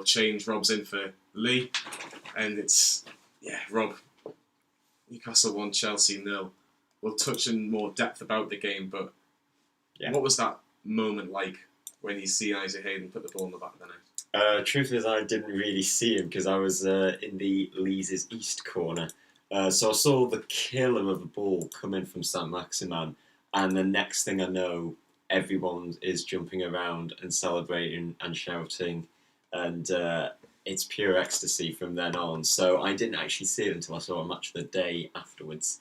change. Rob's in for Lee. And it's, Rob, Newcastle 1, Chelsea 0. We'll touch in more depth about the game, but what was that moment like when you see Isaac Hayden put the ball in the back of the net? Truth is, I didn't really see him because I was in the Leeds' east corner. So I saw the killer of a ball come in from Saint-Maximin, and the next thing I know, everyone is jumping around and celebrating and shouting, and it's pure ecstasy from then on. So I didn't actually see it until I saw a match the day afterwards.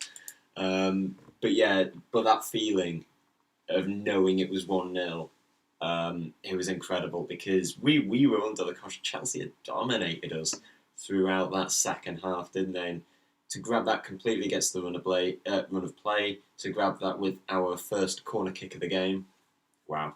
But that feeling of knowing it was 1-0, it was incredible because we were under the cosh. Chelsea had dominated us throughout that second half, didn't they? And to grab that completely against the run of play, to grab that with our first corner kick of the game, wow.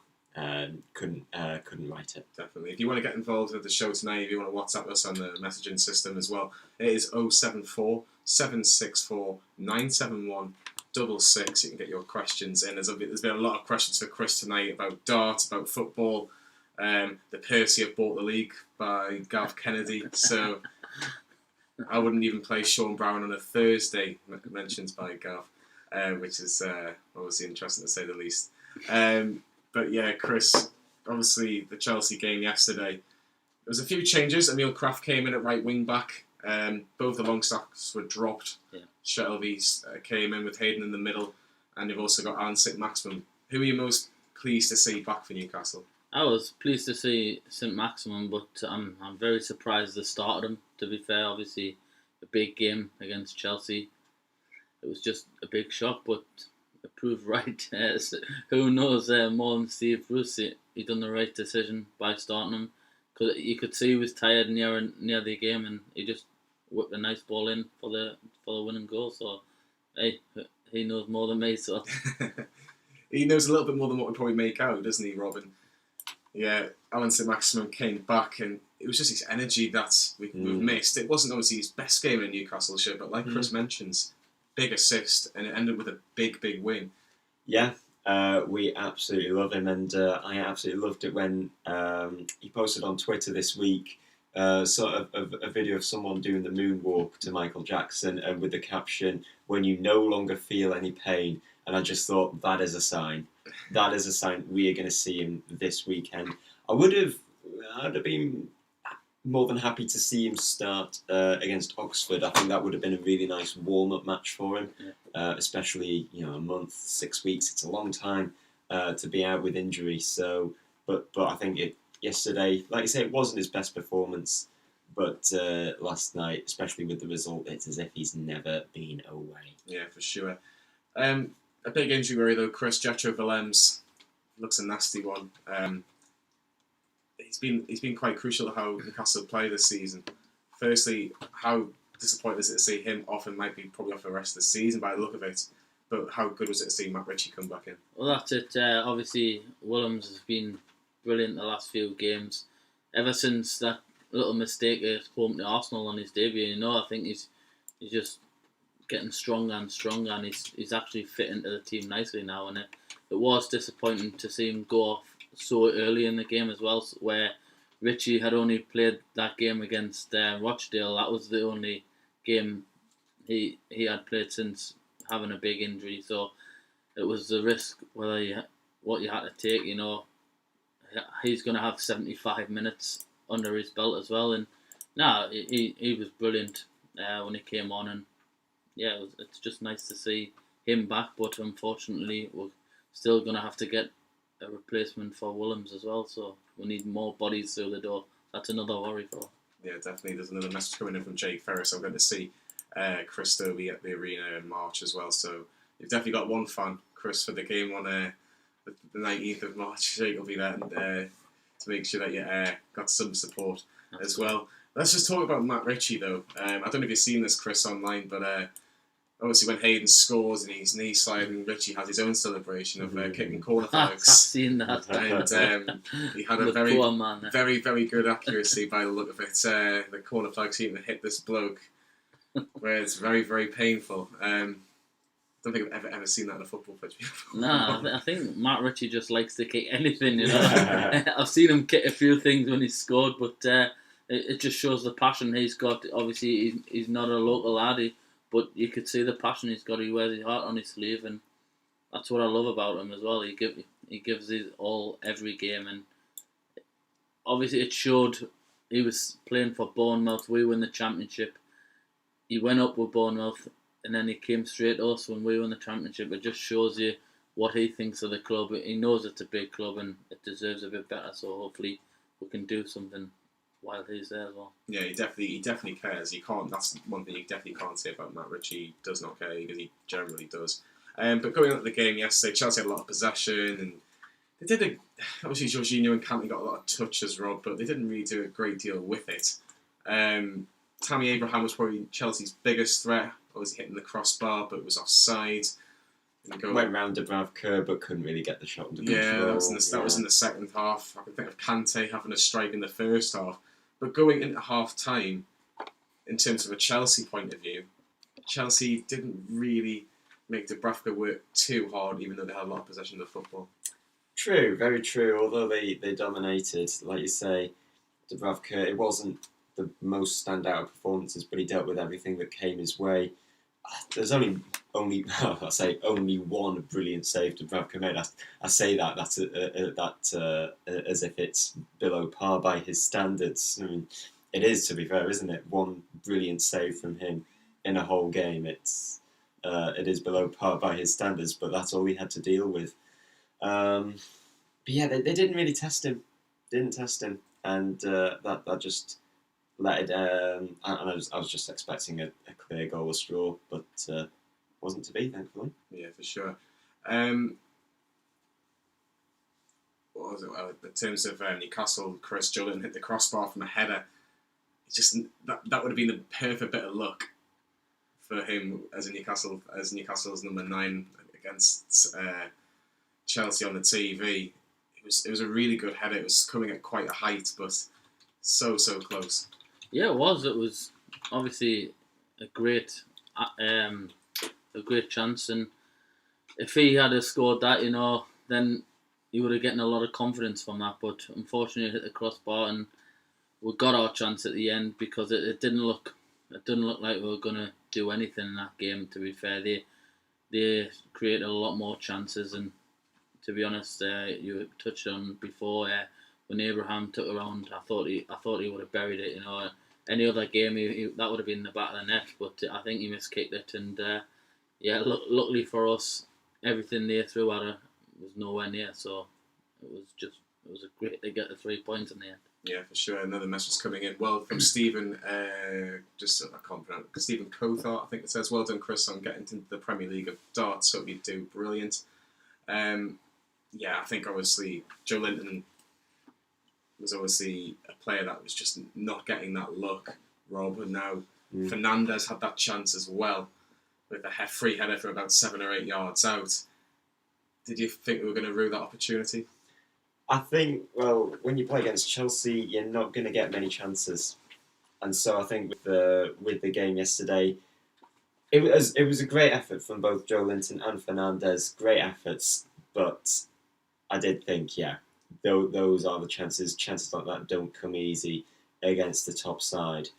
Couldn't write it. Definitely. If you want to get involved with the show tonight, if you want to WhatsApp us on the messaging system as well, it is 074 764 971 66. You can get your questions in. There's been a lot of questions for Chris tonight about darts, about football. The Percy have bought the league by Gav Kennedy, so I wouldn't even play Sean Brown on a Thursday, mentioned by Gav, which is obviously interesting to say the least. But yeah, Chris, obviously the Chelsea game yesterday, there was a few changes. Emil Kraft came in at right wing back. Both the long stocks were dropped. Yeah. Shelby came in with Hayden in the middle, and you've also got saint-maximin. Who are you most pleased to see back for Newcastle? I was pleased to see saint-maximin, but I'm very surprised they started him. To be fair, obviously a big game against Chelsea. It was just a big shock, but it proved right. Who knows more than Steve Bruce? He done the right decision by starting him, because you could see he was tired near the game, and he just whipped a nice ball in for the winning goal. So hey, he knows more than me. So he knows a little bit more than what we probably make out, doesn't he, Robin? Yeah, Alan saint-maximin came back, and it was just his energy that we've missed. It wasn't obviously his best game in a Newcastle shirt, but like Chris mentions, big assist, and it ended with a big win. Yeah, we absolutely love him, and I absolutely loved it when he posted on Twitter this week sort of a video of someone doing the moonwalk to Michael Jackson, and with the caption, "When you no longer feel any pain." And I just thought, that is a sign. That is a sign we are going to see him this weekend. I'd have been more than happy to see him start against Oxford. I think that would have been a really nice warm-up match for him, especially a month, 6 weeks. It's a long time to be out with injury. So, but I think yesterday, like you say, it wasn't his best performance. But last night, especially with the result, it's as if he's never been away. Yeah, for sure. A big injury worry though, Chris. Jetro Willems looks a nasty one. He's been quite crucial to how Newcastle play this season. Firstly, how disappointing is it to see him off, and might be probably off the rest of the season by the look of it. But how good was it to see Matt Ritchie come back in? Well, that's it. Obviously, Willems has been brilliant the last few games. Ever since that little mistake at home to Arsenal on his debut, I think he's just getting stronger and stronger, and he's actually fit into the team nicely now. And it was disappointing to see him go off so early in the game as well, where Ritchie had only played that game against Rochdale. That was the only game he had played since having a big injury. So it was the risk what you had to take. He's going to have 75 minutes under his belt as well, and he was brilliant when he came on, and it's just nice to see him back. But unfortunately, we're still going to have to get a replacement for Willems as well, so we need more bodies through the door. That's another worry for us. Yeah, definitely. There's another message coming in from Jake Ferris. I'm going to see Chris Dobey at the arena in March as well. So you've definitely got one fan, Chris, for the game on the 19th of March. Jake will be there to make sure that you got some support as well. Let's just talk about Matt Ritchie though. I don't know if you've seen this, Chris, online, but obviously when Hayden scores and he's knee sliding, Ritchie has his own celebration of kicking corner flags. I've seen that. And he had a very, very good accuracy by the look of it. The corner flag seemed to hit this bloke, where it's very, very painful. I don't think I've ever seen that on a football pitch before. No, I think Matt Ritchie just likes to kick anything. I've seen him kick a few things when he's scored, but it just shows the passion he's got. Obviously, he's not a local laddie, but you could see the passion he's got. He wears his heart on his sleeve, and that's what I love about him as well. He gives his all every game, and obviously it showed. He was playing for Bournemouth. We won the championship. He went up with Bournemouth, and then he came straight to us when we won the championship. It just shows you what he thinks of the club. He knows it's a big club and it deserves a bit better. So hopefully we can do something while he's there as well. Yeah, he definitely cares. You can't. That's one thing you definitely can't say about Matt Ritchie. He does not care because he generally does. But going on to the game yesterday, Chelsea had a lot of possession and they did obviously Jorginho and Kante got a lot of touches, Rob, but they didn't really do a great deal with it. Tammy Abraham was probably Chelsea's biggest threat. Obviously hitting the crossbar, but it was offside. Went round Dubravka, but couldn't really get the shot under control. Yeah, that was in the second half. I can think of Kante having a strike in the first half. But going into half-time, in terms of a Chelsea point of view, Chelsea didn't really make Dubravka work too hard, even though they had a lot of possession of the football. True, very true. Although they dominated, like you say, Dubravka, it wasn't the most standout performances, but he dealt with everything that came his way. There's only one brilliant save Dubravka made. I say that as if it's below par by his standards. I mean, it is, to be fair, isn't it? One brilliant save from him in a whole game. It is below par by his standards, but that's all he had to deal with. But yeah, they didn't really test him. Didn't test him, and that just let it. And I was just expecting a clear goalless draw, but wasn't to be, thankfully. Yeah, for sure. What was it? In terms of Newcastle, Chris Joelinton hit the crossbar from a header. It's just that would have been the perfect bit of luck for him as Newcastle's number 9 against Chelsea on the TV. It was a really good header. It was coming at quite a height, but so close. Yeah, it was. It was obviously a great chance, and if he had scored that, then he would have gotten a lot of confidence from that. But unfortunately, it hit the crossbar, and we got our chance at the end because it didn't look like we were gonna do anything in that game. To be fair, they created a lot more chances, and to be honest, you touched on before when Abraham took around. I thought he would have buried it. Any other game that would have been in the back of the net, but I think he miskicked it. And luckily for us, everything they threw at her was nowhere near. So it was a great to get the 3 points in the end. Yeah, for sure. Another message coming in. Well, from Stephen, I can't pronounce it. Stephen Cothart, I think it says, well done, Chris, on getting into the Premier League of darts. Hope you do brilliant. I think obviously Joelinton was obviously a player that was just not getting that look, Rob, and now Fernandes had that chance as well with a free header from about 7 or 8 yards out. Did you think we were going to rue that opportunity? I think, well, when you play against Chelsea, you're not going to get many chances. And so I think with the game yesterday, it was a great effort from both Joelinton and Fernandes. Great efforts, but I did think, those are the chances. Chances like that don't come easy against the top side.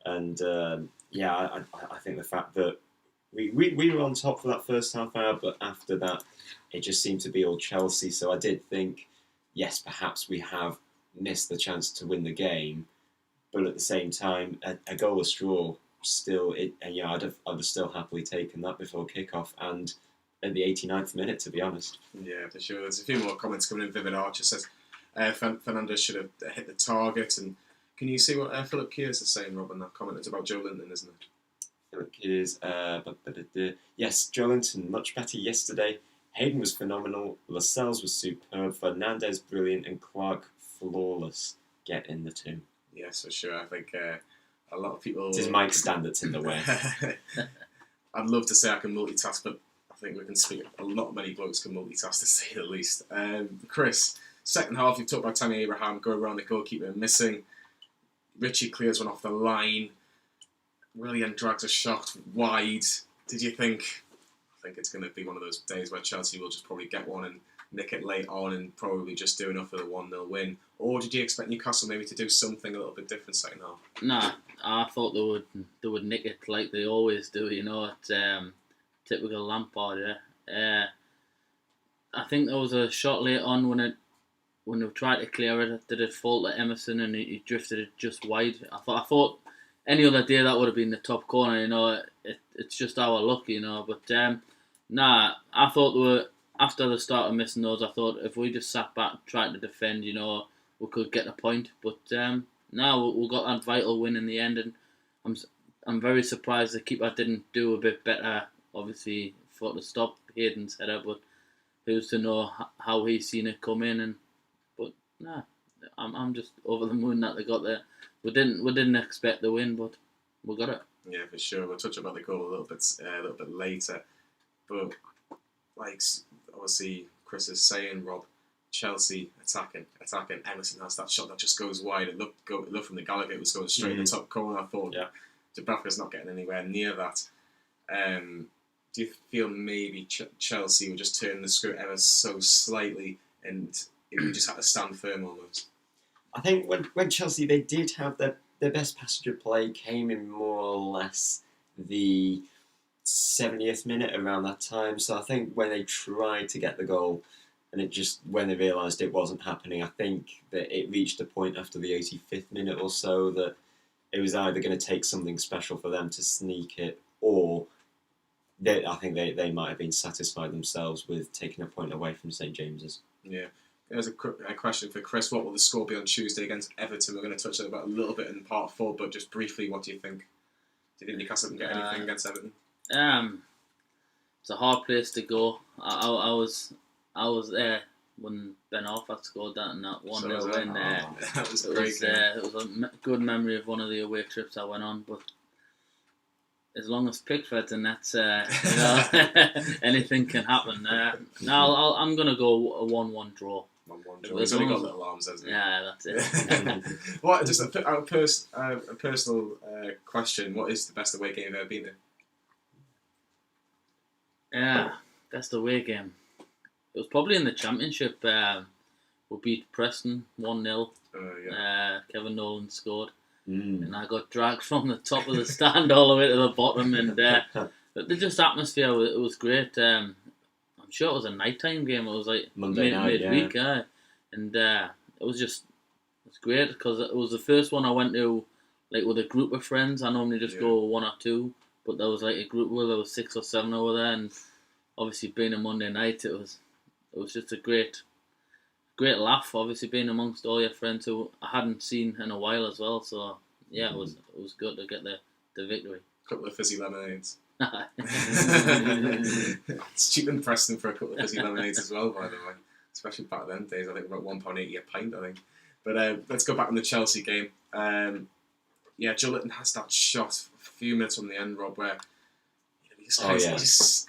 And I think the fact that we were on top for that first half hour, but after that, it just seemed to be all Chelsea. So I did think, yes, perhaps we have missed the chance to win the game, but at the same time, a goalless draw still. I'd have still happily taken that before kickoff and at the 89th minute, to be honest. Yeah, for sure. There's a few more comments coming in. Vivid Archer says Fernandes should have hit the target. And can you see what Philip Kears is saying, Rob, on that comment? It's about Joelinton, isn't it? Philip Kears, yes, Joelinton much better yesterday. Hayden was phenomenal. Lascelles was superb. Fernandes brilliant, and Clark flawless. Get in the 2. Yes, for sure. I think a lot of people. It is Mike's standards in the way. I'd love to say I can multitask, but I think we can speak. Many blokes can multitask, to say the least. Chris, second half, you've talked about Tammy Abraham going around the goalkeeper missing. Ritchie clears one off the line. Willian drags a shot wide. Did you think? I think it's going to be one of those days where Chelsea will just probably get one and nick it late on and probably just do enough for the 1-0 win? Or did you expect Newcastle maybe to do something a little bit different second half? Nah, I thought they would nick it like they always do. It's typical Lampard. Yeah. I think there was a shot late on when they tried to clear it. Did it fall to Emerson and he drifted it just wide. I thought any other day that would have been the top corner. It's just our luck. But nah, I thought they were. After the start of missing those, I thought if we just sat back, tried to defend, we could get a point. But now we got that vital win in the end, and I'm very surprised the keeper didn't do a bit better. Obviously, for to stop Hayden's header, but who's to know how he's seen it come in? But nah, I'm just over the moon that they got there. We didn't expect the win, but we got it. Yeah, for sure. We'll touch about the goal a little bit later, but obviously Chris is saying, Rob, Chelsea attacking. Emerson has that shot that just goes wide. It looked from the Gallagher, it was going straight in the top corner. I thought, Dubravka's not getting anywhere near that. Do you feel maybe Chelsea would just turn the screw ever so slightly and we just had to stand firm almost? I think when Chelsea, they did have their best passage of play came in more or less the 70th minute, around that time. So I think when they tried to get the goal and when they realised it wasn't happening, I think that it reached a point after the 85th minute or so that it was either going to take something special for them to sneak it, or I think they might have been satisfied themselves with taking a point away from St James's. Yeah. There's a question for Chris. What will the score be on Tuesday against Everton? We're going to touch on about a little bit in part 4, but just briefly, what do you think? Do you think Newcastle can get anything against Everton? It's a hard place to go. I was there when Ben Arthur scored that and that 1-0 win. That was a great game. It was a good memory of one of the away trips I went on, but as long as Pickford's in that, anything can happen. I'm going to go a 1-1 draw. 1-1 draw. He's only got little arms, hasn't he? Yeah, that's it. What? Just a personal question. What is the best away game you've ever been in? Yeah, best away game. It was probably in the Championship. We beat Preston 1-0. Kevin Nolan scored. And I got dragged from the top of the stand all the way to the bottom. And the just atmosphere, it was great. I'm sure it was a nighttime game. It was like midweek. And it was great because it was the first one I went to like with a group of friends. I normally just go 1 or 2, but there was like a group where there was 6 or 7 over there, and obviously being a Monday night, it was just a great laugh. Obviously being amongst all your friends who I hadn't seen in a while as well. So yeah, it was good to get the victory. Couple of fizzy lemonades. It's cheap in Preston for a couple of fizzy lemonades as well, by the way. Especially back then days, I think about £1.80 a pint, I think. But let's go back on the Chelsea game. Joelinton has that shot a few minutes from the end, Rob, where he's just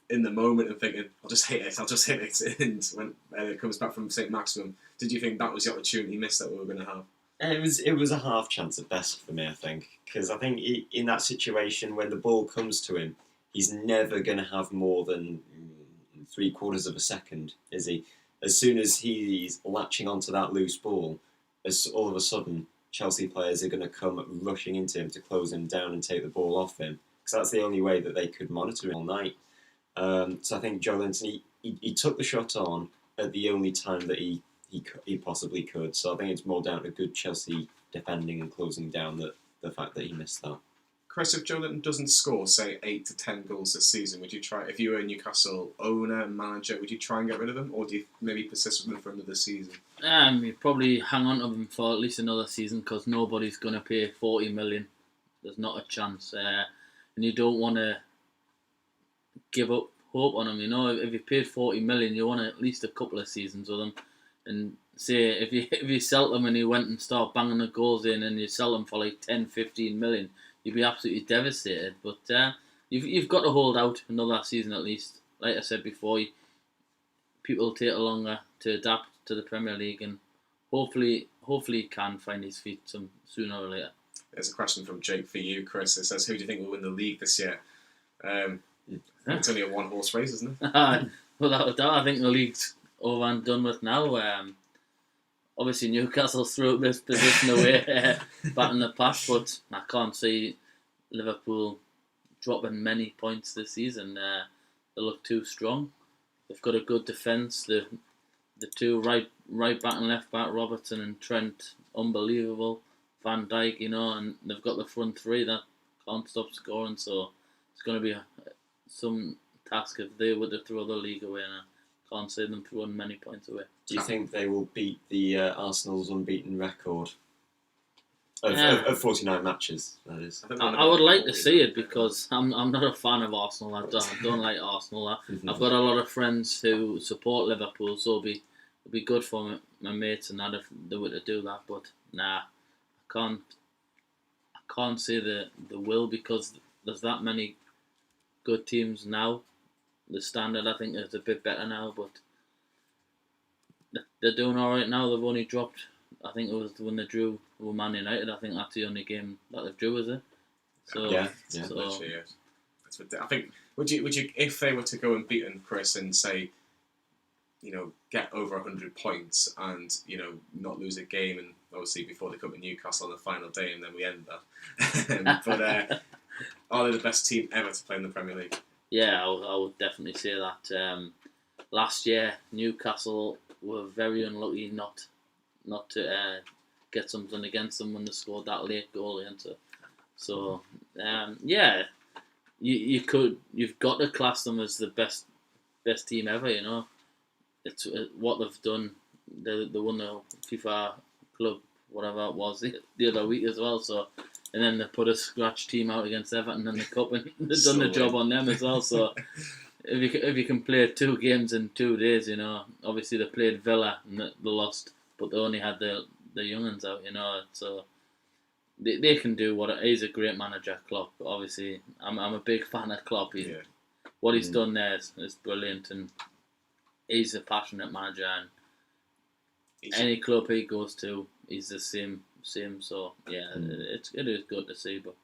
in the moment and thinking, I'll just hit it. And when it comes back from saint-maximin, did you think that was the opportunity missed that we were going to have? It was a half chance at best for me, I think, because I think in that situation when the ball comes to him, he's never going to have more than 3/4 of a second, is he? As soon as he's latching onto that loose ball, all of a sudden Chelsea players are going to come rushing into him to close him down and take the ball off him, because that's the only way that they could monitor him all night. So I think Joelinton, he took the shot on at the only time that he possibly could. So I think it's more down to good Chelsea defending and closing down the fact that he missed that. Chris, if Joelinton doesn't score, say, 8 to 10 goals this season, would you try, if you were a Newcastle owner, manager, would you try and get rid of him, or do you maybe persist with him for another season? You'd probably hang on to him for at least another season, because nobody's going to pay 40 million. There's not a chance. And you don't want to give up hope on him. If you paid 40 million, you want at least a couple of seasons with him. And say if you sell him and he went and started banging the goals in, and you sell him for like 10, 15 million, you'd be absolutely devastated. But you've got to hold out another season at least. Like I said before, people take longer to adapt to the Premier League, and hopefully he can find his feet sooner or later. There's a question from Jake for you, Chris. It says, who do you think will win the league this year? It's only a one-horse race, isn't it? Without a doubt, I think the league's over and done with now. Obviously, Newcastle threw this position away back in the past, but I can't see Liverpool dropping many points this season. They look too strong. They've got a good defence. The two right back and left back, Robertson and Trent, unbelievable. Van Dijk, and they've got the front three that can't stop scoring. So it's going to be some task if they were to throw the league away. And I can't see them throwing many points away. Do you think they will beat the Arsenal's unbeaten record of 49 matches? That is. I would like to see it because I'm not a fan of Arsenal. I don't like Arsenal. I've got a lot of friends who support Liverpool, so it'd be good for my mates and that if they were to do that. But nah, I can't see the will because there's that many good teams now. The standard I think is a bit better now, but they're doing all right now. They've only dropped. I think it was when they drew with Man United. I think that's the only game that they've drew, is it? So yeah. So, literally, yes. I think would you if they were to go and beat Chris and say, get over 100 points and not lose a game, and obviously before they come to Newcastle on the final day, and then we end that. But are they the best team ever to play in the Premier League? Yeah, I would definitely say that. Last year, Newcastle were very unlucky not to get something against them when they scored that late goal against it. So, yeah, you've got to class them as the best team ever. It's what they've done. They won the FIFA Club, whatever it was, the other week as well. So, and then they put a scratch team out against Everton in the cup, and they've done the job on them as well. So, if you can play 2 games in 2 days, obviously they played Villa and they lost, but they only had the young'uns out, So they can do what he's a great manager, Klopp. Obviously, I'm a big fan of Klopp. What he's done there is brilliant, and he's a passionate manager. And any club he goes to, he's the same. So yeah, it is good to see. But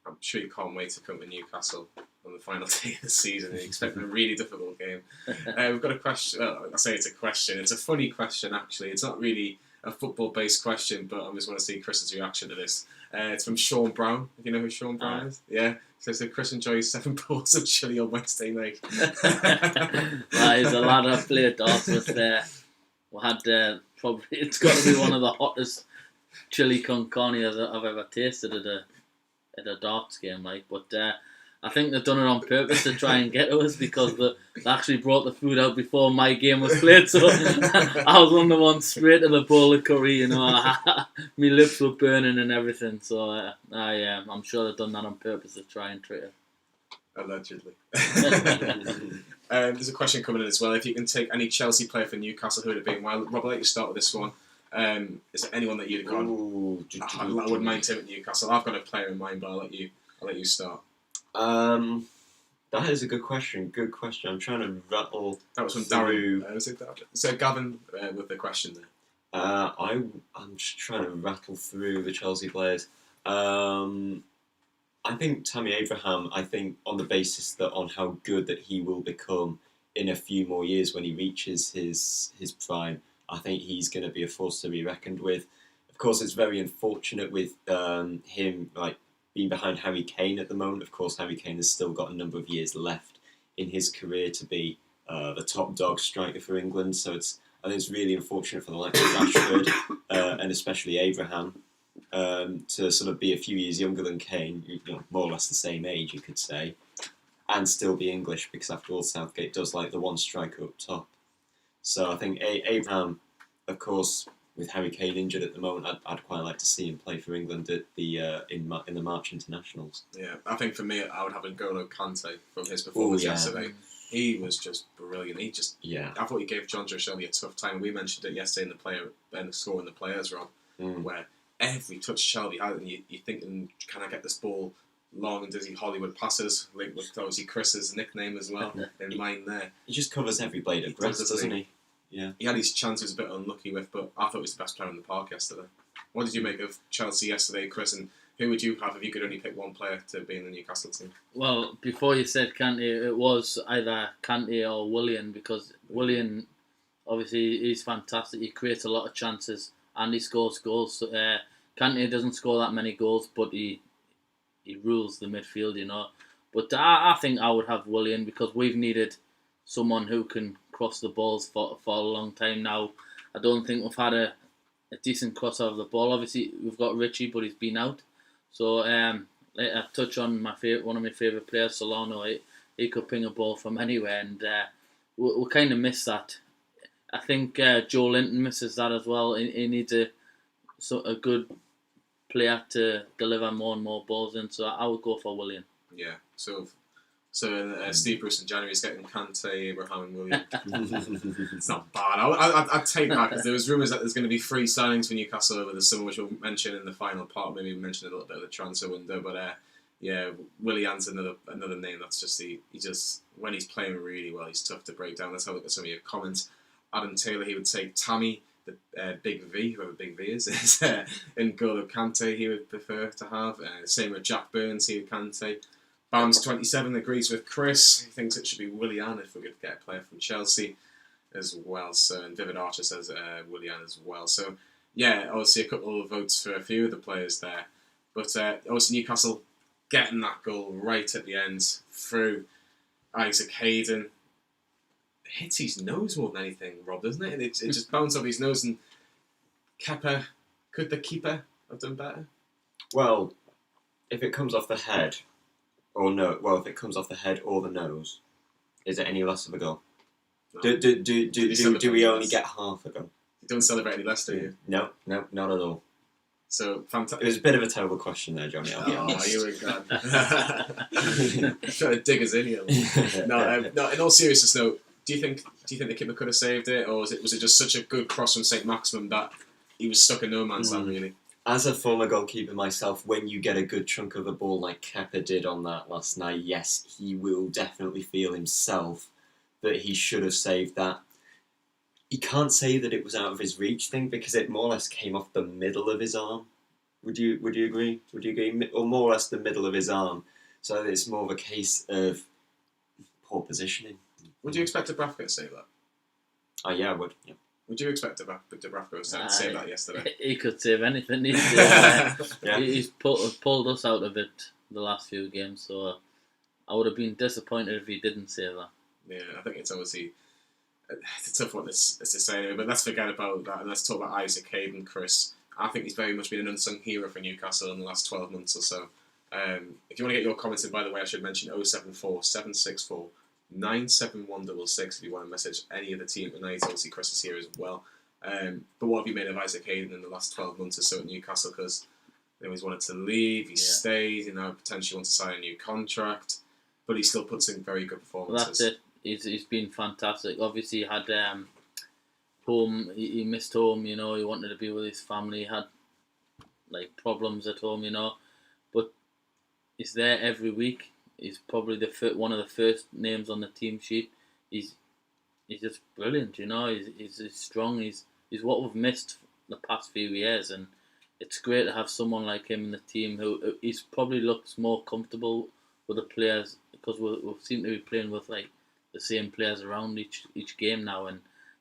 I'm sure you can't wait to come to Newcastle on the final day of the season and expecting a really difficult game. We've got a question. I say it's a question. It's a funny question, actually. It's not really a football-based question, but I just want to see Chris's reaction to this. It's from Sean Brown. If you know who Sean Brown is? Yeah. So Chris enjoys 7 balls of chili on Wednesday night. Well, he's a lad I've played darts with there. We had probably, it's got to be one of the hottest chili con carne I've ever tasted at a darts game, but I think they've done it on purpose to try and get to us because they actually brought the food out before my game was played, so I was on the one straight to the bowl of curry, my lips were burning and everything, so I'm sure they've done that on purpose to try and trick it. Allegedly. There's a question coming in as well. If you can take any Chelsea player for Newcastle, who would it be? Well, Rob, I'll let you start with this one. Is there anyone that you'd have gone? I wouldn't mind him at Newcastle. I've got a player in mind, but I'll let you start. That is a good question. I'm trying to rattle. That was from Darren. Was it Darren? So Gavin with the question there. I'm just trying to rattle through the Chelsea players. I think Tammy Abraham. I think on the basis that on how good that he will become in a few more years when he reaches his prime. I think he's going to be a force to be reckoned with. Of course, it's very unfortunate with him being behind Harry Kane at the moment. Of course, Harry Kane has still got a number of years left in his career to be the top dog striker for England. So I think it's really unfortunate for the likes of Rashford and especially Abraham to sort of be a few years younger than Kane, more or less the same age, you could say, and still be English because after all, Southgate does like the one striker up top. So I think Abraham, of course, with Harry Kane injured at the moment, I'd quite like to see him play for England at the in the March internationals. Yeah, I think for me, I would have N'Golo Kante from his performance yesterday. He was just brilliant. I thought he gave John Joe Shelby a tough time. We mentioned it yesterday in the score in the players, Rob, where every touch Shelby had, and you're thinking, can I get this ball long and does he Hollywood passes, linked with obviously Chris's nickname as well in mine there. He just covers every blade of grass, doesn't he? Yeah. He had his chances a bit unlucky with, but I thought he was the best player in the park yesterday. What did you make of Chelsea yesterday, Chris? And Who would you have if you could only pick one player to be in the Newcastle team? Well, before you said Kante, it was either Kante or Willian, because Willian, obviously, he's fantastic. He creates a lot of chances and he scores goals. So, Kante doesn't score that many goals, but he rules the midfield, you know. But I think I would have Willian, because we've needed someone who can cross the balls for a long time now. I don't think we've had a decent crosser of the ball. Obviously, we've got Ritchie, but he's been out. So I touch on one of my favourite players, Solano. He could ping a ball from anywhere, and we kind of miss that. I think Joelinton misses that as well. He needs a good player to deliver more and more balls in. So I would go for Willian. Yeah. So Steve Bruce in January is getting Kante, Abraham, and William. It's not bad. I'd take that, because there was rumours that there's going to be free signings for Newcastle over the summer, which we'll mention in the final part. Maybe we'll mention a little bit of the transfer window. But Willian's another name that's just he just, when he's playing really well, he's tough to break down. Let's have a look at some of your comments. Adam Taylor, he would take Tammy, the Big V, whoever Big V is in N'Golo Kante. He would prefer to have. Same with Jack Burns. He would Kante. Bams27 agrees with Chris. He thinks it should be Willian if we could get a player from Chelsea as well. So, and Vivid Archer says Willian as well. So, yeah, obviously a couple of votes for a few of the players there. But obviously Newcastle getting that goal right at the end through Isaac Hayden. It hits his nose more than anything, Rob, doesn't it? And it just bounced off his nose. And Kepa, could the keeper have done better? Well, if it comes off the head... Or no, well, if it comes off the head or the nose, is it any less of a goal? No. Do we only get half a goal? You don't celebrate any less, do you? No, not at all. So, fantastic. It was a bit of a terrible question there, Johnny. Oh, you were gone. Trying to dig us in here. No, in all seriousness, though, do you think the keeper could have saved it, or was it just such a good cross from saint-maximin that he was stuck in no man's land, really? As a former goalkeeper myself, when you get a good chunk of the ball like Kepa did on that last night, yes, he will definitely feel himself that he should have saved that. He can't say that it was out of his reach thing, because it more or less came off the middle of his arm. Would you agree? Would you agree? Or more or less the middle of his arm. So it's more of a case of poor positioning. Would you expect Dubravka to save that? Oh yeah, I would. Yeah. Would you expect Dubravka to save that yesterday? He could save anything. He's pulled us out of it the last few games, so I would have been disappointed if he didn't save that. Yeah, I think it's obviously it's a tough one to say anyway, but let's forget about that and let's talk about Isaac Hayden, Chris. I think he's very much been an unsung hero for Newcastle in the last 12 months or so. If you want to get your comments in, by the way, I should mention 074 764 97166 if you want to message any of the team tonight. Obviously Chris is here as well. But what have you made of Isaac Hayden in the last 12 months or so at Newcastle? Because he always wanted to leave, he stayed, potentially wants to sign a new contract, but he still puts in very good performances. Well, that's it. He's been fantastic. Obviously he had home, he missed home, he wanted to be with his family, he had problems at home, but he's there every week. He's probably one of the first names on the team sheet. He's just brilliant, He's strong. He's what we've missed the past few years, and it's great to have someone like him in the team who he's probably looks more comfortable with the players, because we seem to be playing with the same players around each game now, and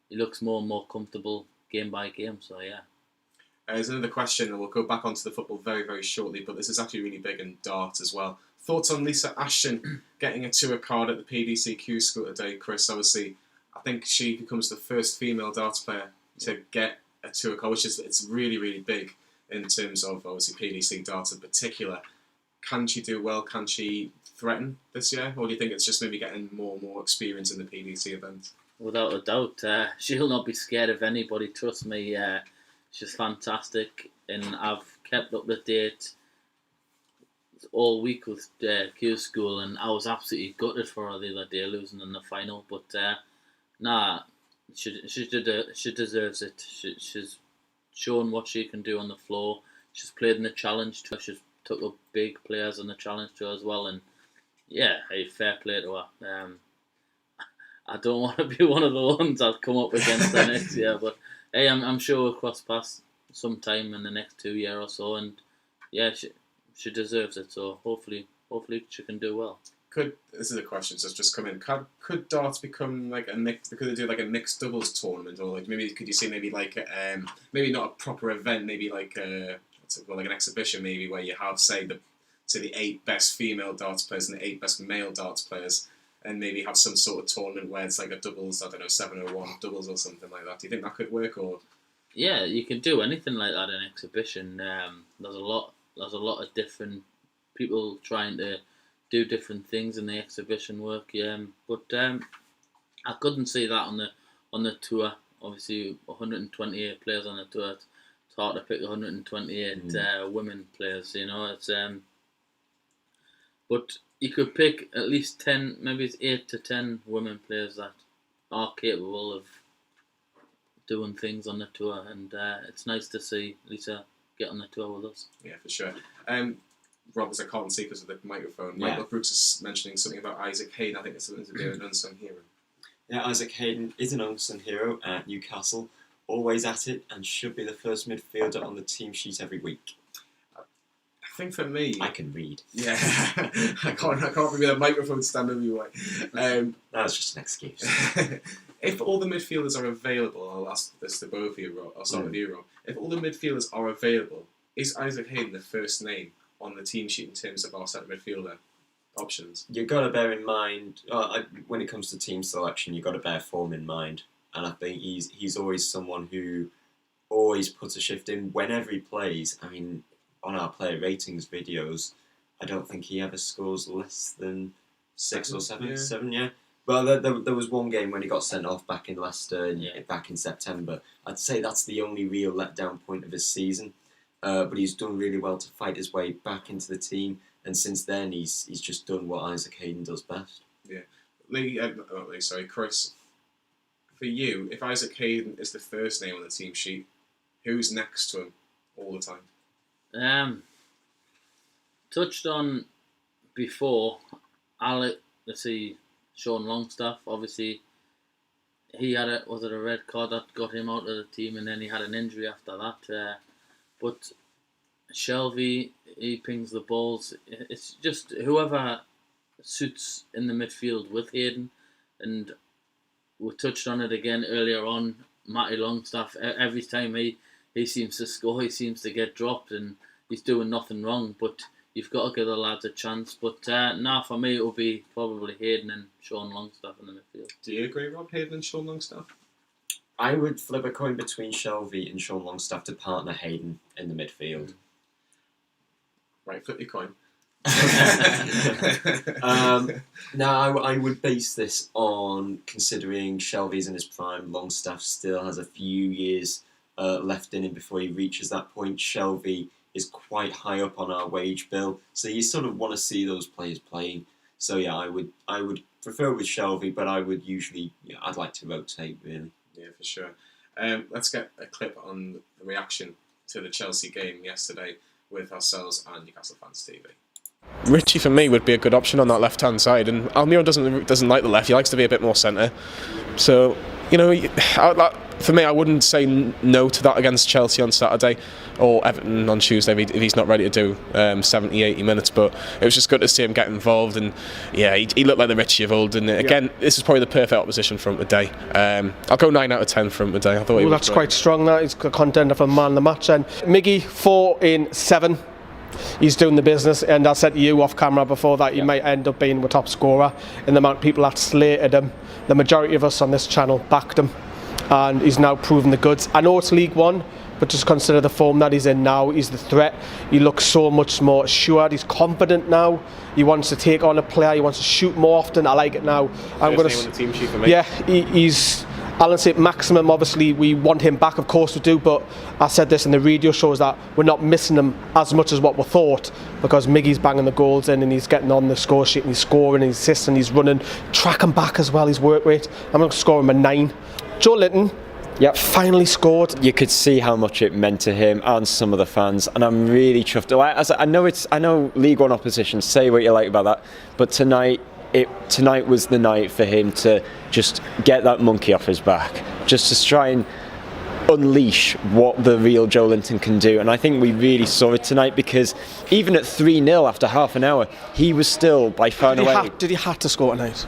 he looks more and more comfortable game by game. So yeah. There's another question, and we'll go back onto the football very, very shortly, but this is actually really big in dart as well. Thoughts on Lisa Ashton getting a tour card at the PDCQ school today, Chris? Obviously, I think she becomes the first female darts player to get a tour card, which is it's really, really big in terms of obviously PDC darts in particular. Can she do well? Can she threaten this year? Or do you think it's just maybe getting more and more experience in the PDC event? Without a doubt. She'll not be scared of anybody, trust me. She's fantastic, and I've kept up to date all week with Q School, and I was absolutely gutted for her the other day losing in the final. But she deserves it. She's shown what she can do on the floor. She's played in the Challenge Tour. She's took up big players on the Challenge Tour as well, and fair play to her. I don't want to be one of the ones that come up against her next year, but hey, I'm sure we'll cross paths sometime in the next 2 years or so, and she deserves it. So hopefully she can do well. This is a question that's just come in. Could darts become like a mix? Could they do like a mixed doubles tournament, or like maybe could you see maybe like maybe not a proper event, maybe like like an exhibition, maybe where you have say the 8 best female darts players and the 8 best male darts players, and maybe have some sort of tournament where it's like a doubles, 701 doubles or something like that. Do you think that could work? Or yeah, you can do anything like that in an exhibition. There's a lot of different people trying to do different things in the exhibition work, but I couldn't see that on the tour. Obviously, 128 players on the tour. It's hard to pick 128 women players. It's but you could pick at least 10, maybe it's 8 to 10 women players that are capable of doing things on the tour, and it's nice to see Lisa get on the tour with us. Yeah, for sure. Rob, as I can't see because of the microphone, Michael Brooks is mentioning something about Isaac Hayden. I think it's something to do with an unsung hero. Yeah, Isaac Hayden is an unsung hero at Newcastle, always at it, and should be the first midfielder on the team sheet every week. I think for me, I can read. Yeah, I can't remember the microphone stand over you. That's just an excuse. If all the midfielders are available, I'll ask this to both of you, Rob. I'll start with you, Rob. If all the midfielders are available, is Isaac Hayden the first name on the team sheet in terms of our centre midfielder options? You've got to bear in mind, when it comes to team selection, you've got to bear form in mind. And I think he's always someone who always puts a shift in whenever he plays. I mean, on our player ratings videos, I don't think he ever scores less than 6 or 7. Yeah. 7, yeah. Well, there was one game when he got sent off back in Leicester, back in September. I'd say that's the only real letdown point of his season. But he's done really well to fight his way back into the team, and since then he's just done what Isaac Hayden does best. Yeah, Chris. For you, if Isaac Hayden is the first name on the team sheet, who's next to him all the time? Touched on before, Sean Longstaff. Obviously, he had a red card that got him out of the team, and then he had an injury after that. But Shelvey, he pings the balls. It's just whoever suits in the midfield with Hayden. And we touched on it again earlier on. Matty Longstaff, every time he seems to score, he seems to get dropped, and he's doing nothing wrong. But you've got to give the lads a chance. But for me, it will be probably Hayden and Sean Longstaff in the midfield. Do you agree, Rob, Hayden and Sean Longstaff? I would flip a coin between Shelvey and Sean Longstaff to partner Hayden in the midfield. Right, flip your coin. Now, I would base this on considering Shelvey's in his prime. Longstaff still has a few years left in him before he reaches that point. Shelvey is quite high up on our wage bill, so you sort of want to see those players playing. So yeah, I would prefer with Shelvey, but I would usually I'd like to rotate really. Yeah, for sure. Let's get a clip on the reaction to the Chelsea game yesterday with ourselves and Newcastle Fans TV. Ritchie for me would be a good option on that left-hand side, and Almiron doesn't like the left. He likes to be a bit more centre. So for me, I wouldn't say no to that against Chelsea on Saturday or Everton on Tuesday if he's not ready to do 70-80 minutes. But it was just good to see him get involved, and yeah, he looked like the Ritchie of old. And again, this is probably the perfect opposition for him today. I'll go 9 out of 10 for him today. I thought that's quite strong. That he's a contender for man of the match. And Miggy 4 in 7. He's doing the business, and I said to you off camera before that he might end up being the top scorer in the amount of people that slated him. The majority of us on this channel backed him, and he's now proven the goods. I know it's League One, but just consider the form that he's in now. He's the threat. He looks so much more assured. He's confident now. He wants to take on a player. He wants to shoot more often. I like it now. I'm going to on the team sheet for me. Yeah, he's Alan saint-maximin. Obviously, we want him back. Of course we do. But I said this in the radio shows that we're not missing him as much as what we thought, because Miggy's banging the goals in and he's getting on the score sheet and he's scoring and he's assisting, he's running, tracking back as well. His work rate. I'm going to score him a 9. Joelinton. Yep. Finally scored. You could see how much it meant to him and some of the fans, and I'm really chuffed. I know League One opposition, say what you like about that, but tonight was the night for him to just get that monkey off his back, just to try and unleash what the real Joelinton can do. And I think we really saw it tonight, because even at 3-0 after half an hour, he was still by far and away. Did he have to score tonight?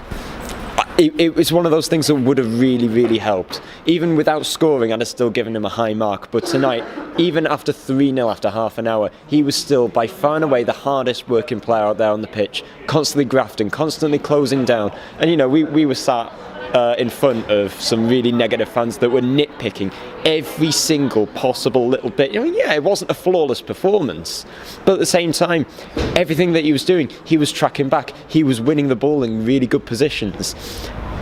It was one of those things that would have really, really helped. Even without scoring, I'd have still given him a high mark. But tonight, even after 3-0 after half an hour, he was still by far and away the hardest working player out there on the pitch, constantly grafting, constantly closing down. And, you know, we were sat in front of some really negative fans that were nitpicking every single possible little bit. I mean, yeah, it wasn't a flawless performance, but at the same time, everything that he was doing, he was tracking back, he was winning the ball in really good positions.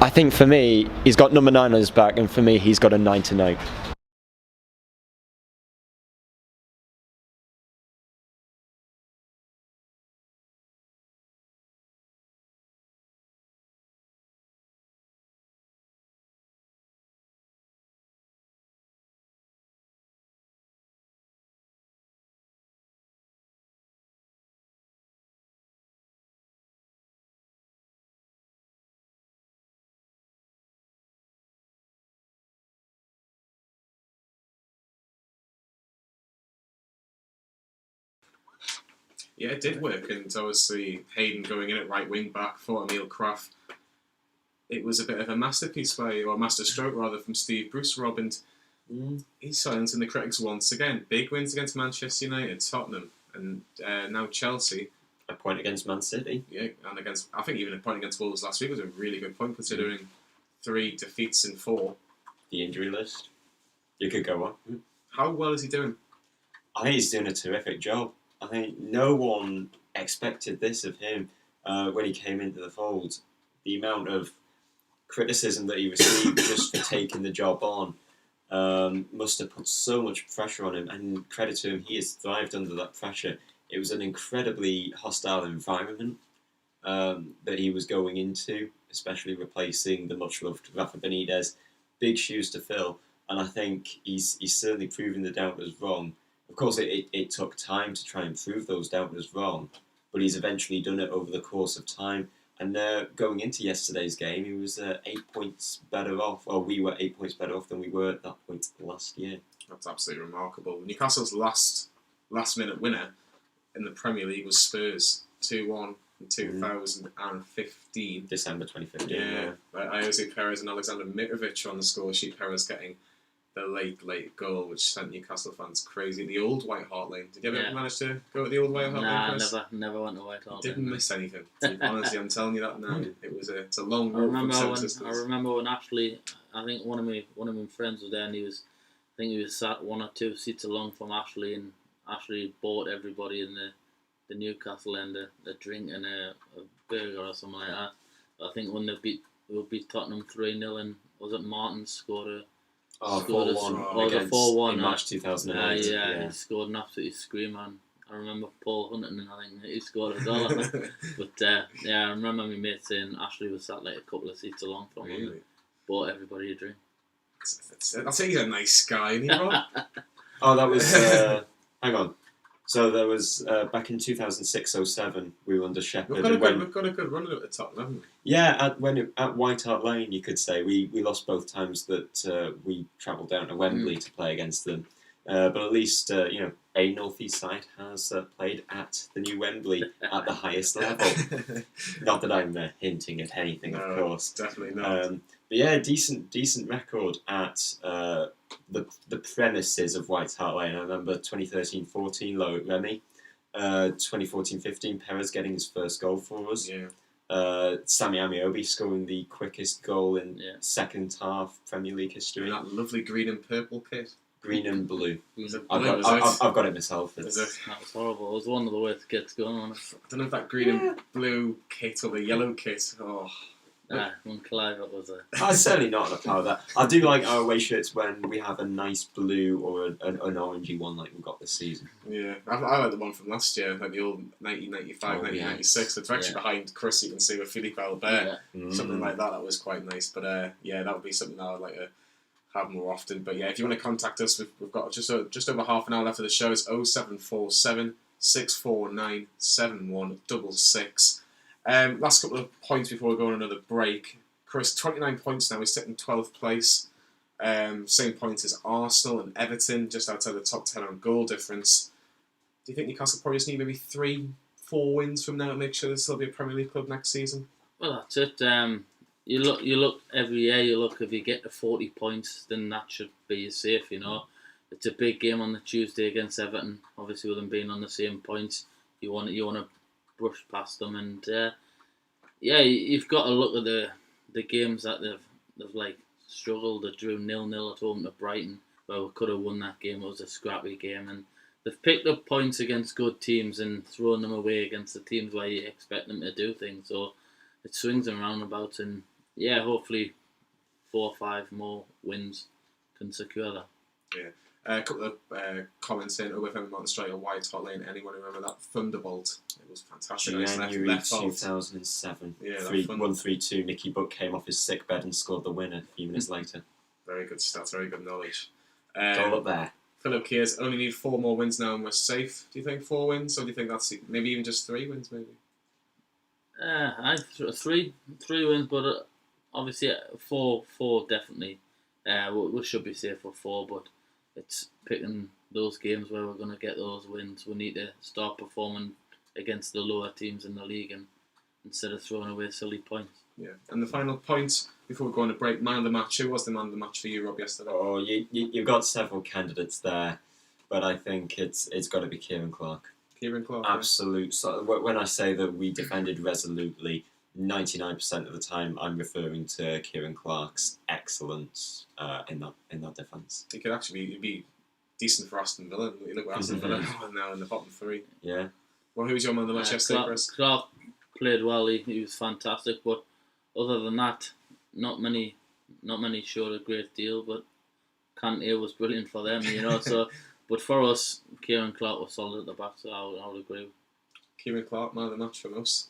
I think for me, he's got number 9 on his back, and for me, he's got a 9 tonight. Yeah, it did work, and obviously Hayden going in at right wing back for Emil Kraft. It was a bit of a masterpiece or masterstroke rather, from Steve Bruce Rob, and he's silencing the critics once again. Big wins against Manchester United, Tottenham, and now Chelsea. A point against Man City. Yeah, and I think even a point against Wolves last week was a really good point, considering 3 defeats in 4. The injury list. You could go on. How well is he doing? I think he's doing a terrific job. I think no one expected this of him when he came into the fold. The amount of criticism that he received just for taking the job on must have put so much pressure on him, and credit to him, he has thrived under that pressure. It was an incredibly hostile environment that he was going into, especially replacing the much-loved Rafa Benitez. Big shoes to fill, and I think he's certainly proving the doubters wrong. Of course, it took time to try and prove those doubters wrong, but he's eventually done it over the course of time. And going into yesterday's game, he was 8 points better off, or we were 8 points better off than we were at that point last year. That's absolutely remarkable. Newcastle's last-minute winner in the Premier League was Spurs, 2-1 in 2015. December 2015. Yeah, Jose Perez and Alexander Mitrovic on the score sheet. Perez getting the late goal, which sent Newcastle fans crazy. The old White Hart Lane. Did you ever manage to go to the old White Hart Lane, Chris? Never went to White Hart Lane. Didn't miss anything. Honestly, I'm telling you that now. It's a long I road. remember when Ashley, I think one of my friends was there, and I think he was sat 1 or 2 seats along from Ashley, and Ashley bought everybody in the Newcastle end a drink and a burger or something like that. I think when they beat Tottenham 3-0, and was it Martin scored a 4-1 in March 2008. He scored an absolutely screamer. And I remember Paul Huntington, I think he scored as well. But I remember my mate saying Ashley was sat like a couple of seats along from him. And bought everybody a drink. I'll say he's a nice guy, isn't he, Rob? Oh, that was hang on. So there was back in 2006-07, we were under Shepherd. We've got a good run at the top, haven't we? Yeah, at White Hart Lane, you could say we lost both times that we travelled down to Wembley to play against them. But at least a North East side has played at the new Wembley at the highest level. Not that I'm hinting at anything, of course. Definitely not. But yeah, decent record at the premises of White Hart Lane. I remember 2013-14 low at Remy, 2014-15 Perez getting his first goal for us. Yeah. Sammy Amiobi scoring the quickest goal in second half Premier League history. And that lovely green and purple kit. Green and blue. I've got it myself. That was horrible. It was one of the worst kits going on. I don't know if that green and blue kit or the yellow kit. When Clive was there. I'm certainly not on a par of that. I do like our away shirts when we have a nice blue or an orangey one like we've got this season. Yeah, I like the one from last year, like the old 1995, 1996. It's actually behind Chris, you can see with Philippe Albert, something like that. That was quite nice. But that would be something I would like to have more often. But yeah, if you want to contact us, we've got just over half an hour left of the show. It's 0747 649 7166. Last couple of points before we go on another break. Chris, 29 points now. He's sitting 12th place. Same points as Arsenal and Everton, just outside the top 10 on goal difference. Do you think Newcastle probably just need maybe 3-4 wins from now to make sure they'll still be a Premier League club next season? Well, that's it. You look every year. You look, if you get to 40 points, then that should be safe. You know, it's a big game on the Tuesday against Everton. Obviously, with them being on the same points, you want to brush past them, and you've got to look at the games that they've like struggled. They drew 0-0 at home to Brighton. Well, we could have won that game. It was a scrappy game, and they've picked up points against good teams and thrown them away against the teams where you expect them to do things. So it swings and roundabouts, and hopefully 4 or 5 more wins can secure that. Yeah. A couple of comments saying, OFM Mountain Striker, White Hot Lane. Anyone remember that Thunderbolt? It was fantastic. January left 2007. Yeah, 1-3-2. Nicky Butt came off his sick bed and scored the winner a few minutes later. Very good stats, very good knowledge. All up there. Philip Kears, only need 4 more wins now and we're safe. Do you think 4 wins? Or do you think that's maybe even just 3 wins, maybe? Three wins, but obviously 4 definitely. We should be safe for 4, but it's picking those games where we're going to get those wins. We need to start performing against the lower teams in the league, and instead of throwing away silly points. Yeah, and the final point before we go on a break, man of the match. Who was the man of the match for you, Rob, yesterday? Oh, you've got several candidates there, but I think it's got to be Kieran Clark. Kieran Clark. Absolute. Yeah. So when I say that we defended resolutely, 99% of the time I'm referring to Kieran Clark's excellence in that defence. He could actually be decent for Aston Villa. You look at Aston Villa now in the bottom 3. Yeah. Well, who was your man of the match yesterday, Chris? Clark played well. He was fantastic, but other than that, not many showed a great deal. But Kante was brilliant for them, you know. So, but for us, Kieran Clark was solid at the back. So I would agree. Kieran Clark, man of the match from us.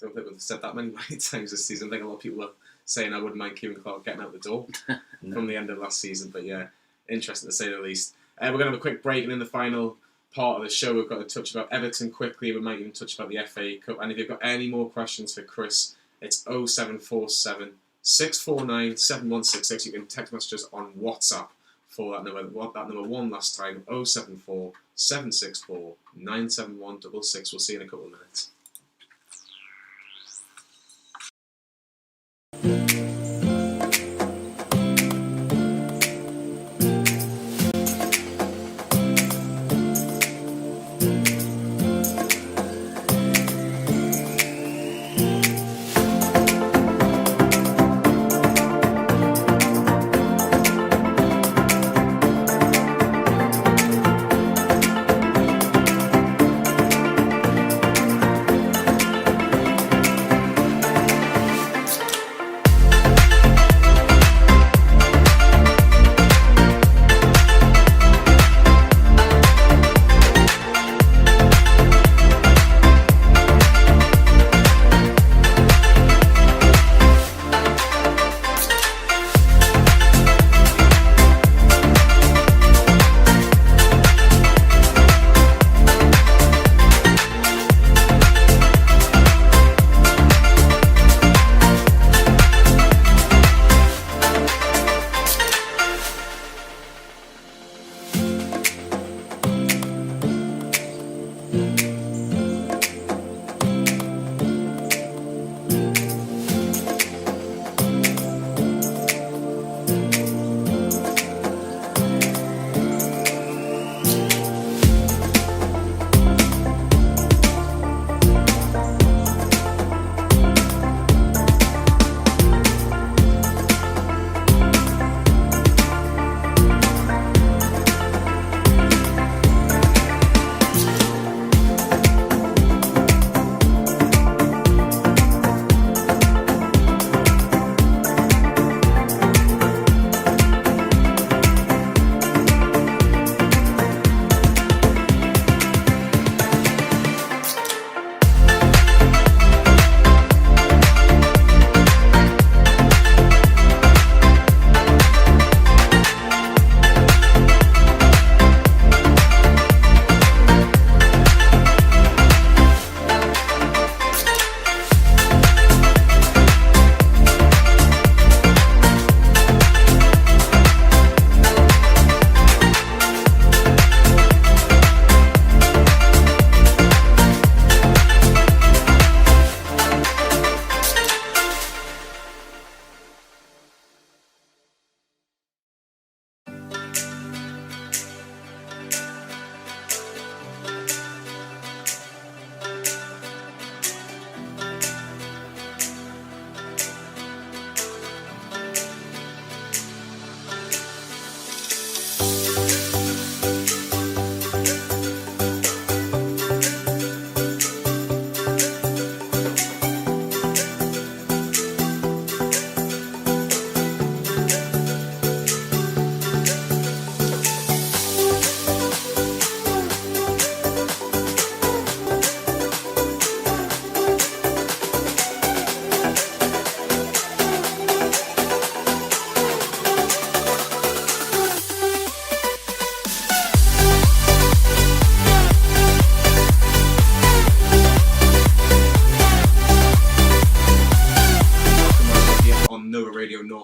I don't think we've said that many times this season. I think a lot of people are saying I wouldn't mind Kieran Clark getting out the door from the end of last season. But yeah, interesting to say the least. We're going to have a quick break, and in the final part of the show, we've got to touch about Everton quickly. We might even touch about the FA Cup. And if you've got any more questions for Chris, it's 0747 649 7166. You can text messages on WhatsApp for that number. That number one last time, 074 764 97166. We'll see you in a couple of minutes.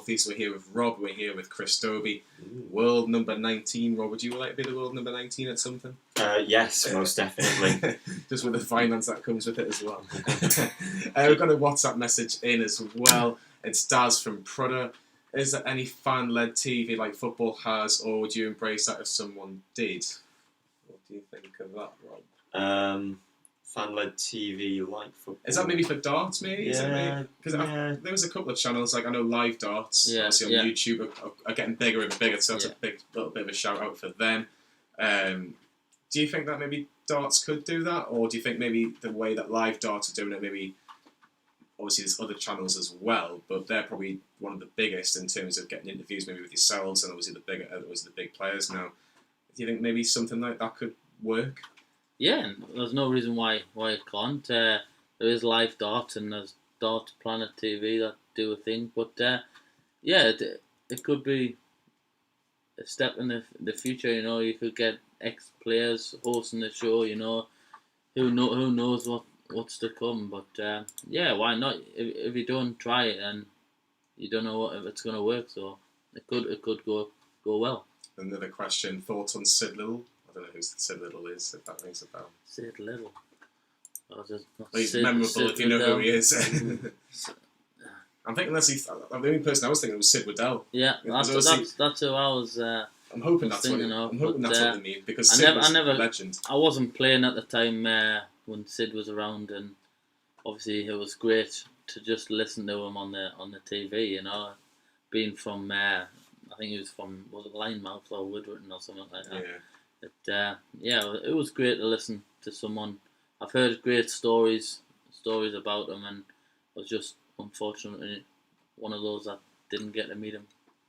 Softies. We're here with Rob. We're here with Chris Dobey. World number 19. Rob, would you like to be the world number 19 at something? Yes, most definitely. Just with the finance that comes with it as well. We've got a WhatsApp message in as well. It's Daz from Prudder. Is there any fan-led TV like football has, or would you embrace that if someone did? What do you think of that, Rob? Fan-led TV like football. Is that maybe for darts, maybe? Yeah. Because there was a couple of channels, like I know Live Darts, obviously on YouTube, are getting bigger and bigger, so that's a little bit of a shout-out for them. Do you think that maybe darts could do that, or do you think maybe the way that Live Darts are doing it, maybe, obviously there's other channels as well, but they're probably one of the biggest in terms of getting interviews maybe with yourselves and obviously the big players now. Do you think maybe something like that could work? Yeah, there's no reason why it can't. There is Live Dart and there's Dart Planet TV that do a thing, but it could be a step in the future. You know, you could get ex-players hosting the show. You know, who knows what's to come. But why not? If you don't try it, and you don't know if it's going to work, so it could go well. Another question: thoughts on Sid Little? I don't know who Sid Little is, if that rings a bell. Sid Little. He's memorable if you know who he is. I'm thinking the only person I was thinking was Sid Waddell. Yeah, that's who I was. I'm hoping that's what they mean, because Sid was a legend. I wasn't playing at the time when Sid was around, and obviously it was great to just listen to him on the TV. You know, being from I think he was from Linemouth or Woodward or something like that. It was great to listen to someone. I've heard great stories about him, and I was just unfortunately one of those that didn't get to meet him.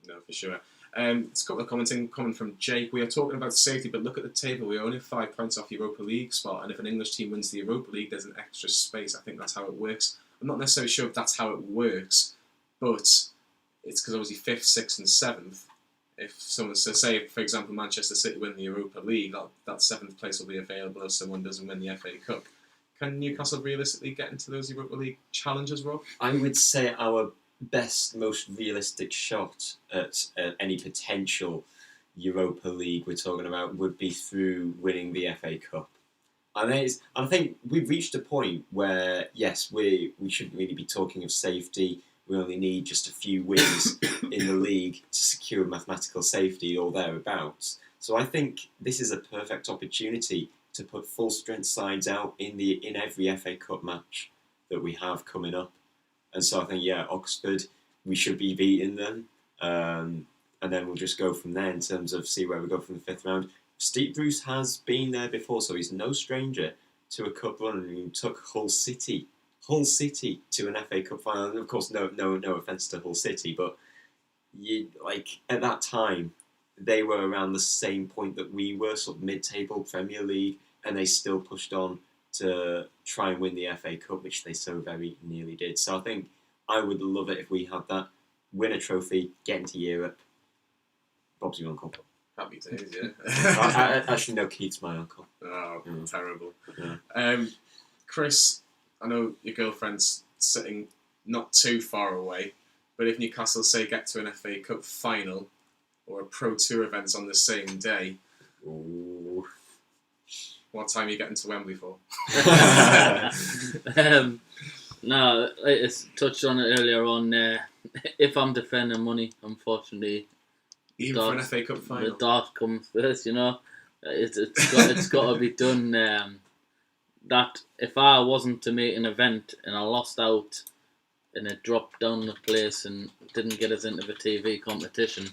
No, for sure. It's a couple of comment from Jake. We are talking about safety, but look at the table. We're only 5 points off Europa League spot, and if an English team wins the Europa League, there's an extra space. I think that's how it works. I'm not necessarily sure if that's how it works, but it's because obviously 5th, 6th, and 7th. If someone say, for example, Manchester City win the Europa League, that 7th place will be available if someone doesn't win the FA Cup. Can Newcastle realistically get into those Europa League challenges, Rob? I would say our best, most realistic shot at any potential Europa League we're talking about would be through winning the FA Cup. And I think we've reached a point where, yes, we shouldn't really be talking of safety. We only need just a few wins in the league to secure mathematical safety or thereabouts. So I think this is a perfect opportunity to put full strength sides out in every FA Cup match that we have coming up. And so I think, Oxford, we should be beating them. And then we'll just go from there in terms of see where we go from the 5th round. Steve Bruce has been there before, so he's no stranger to a cup run. And he took Hull City to an FA Cup final. And of course, no offence to Hull City, but at that time, they were around the same point that we were, sort of mid-table Premier League, and they still pushed on to try and win the FA Cup, which they so very nearly did. So I think I would love it if we had that, win a trophy, get into Europe. Bob's your uncle. Happy days, yeah. I actually know Keith's my uncle. Oh, terrible. Yeah. Chris, I know your girlfriend's sitting not too far away, but if Newcastle, say, get to an FA Cup final or a Pro Tour event on the same day, ooh. What time are you getting to Wembley for? No, I touched on it earlier on. If I'm defending money, unfortunately, even for an FA Cup final, the dart comes first. You know, it's got to be done. That if I wasn't to make an event and I lost out and it dropped down the place and didn't get us into the TV competition,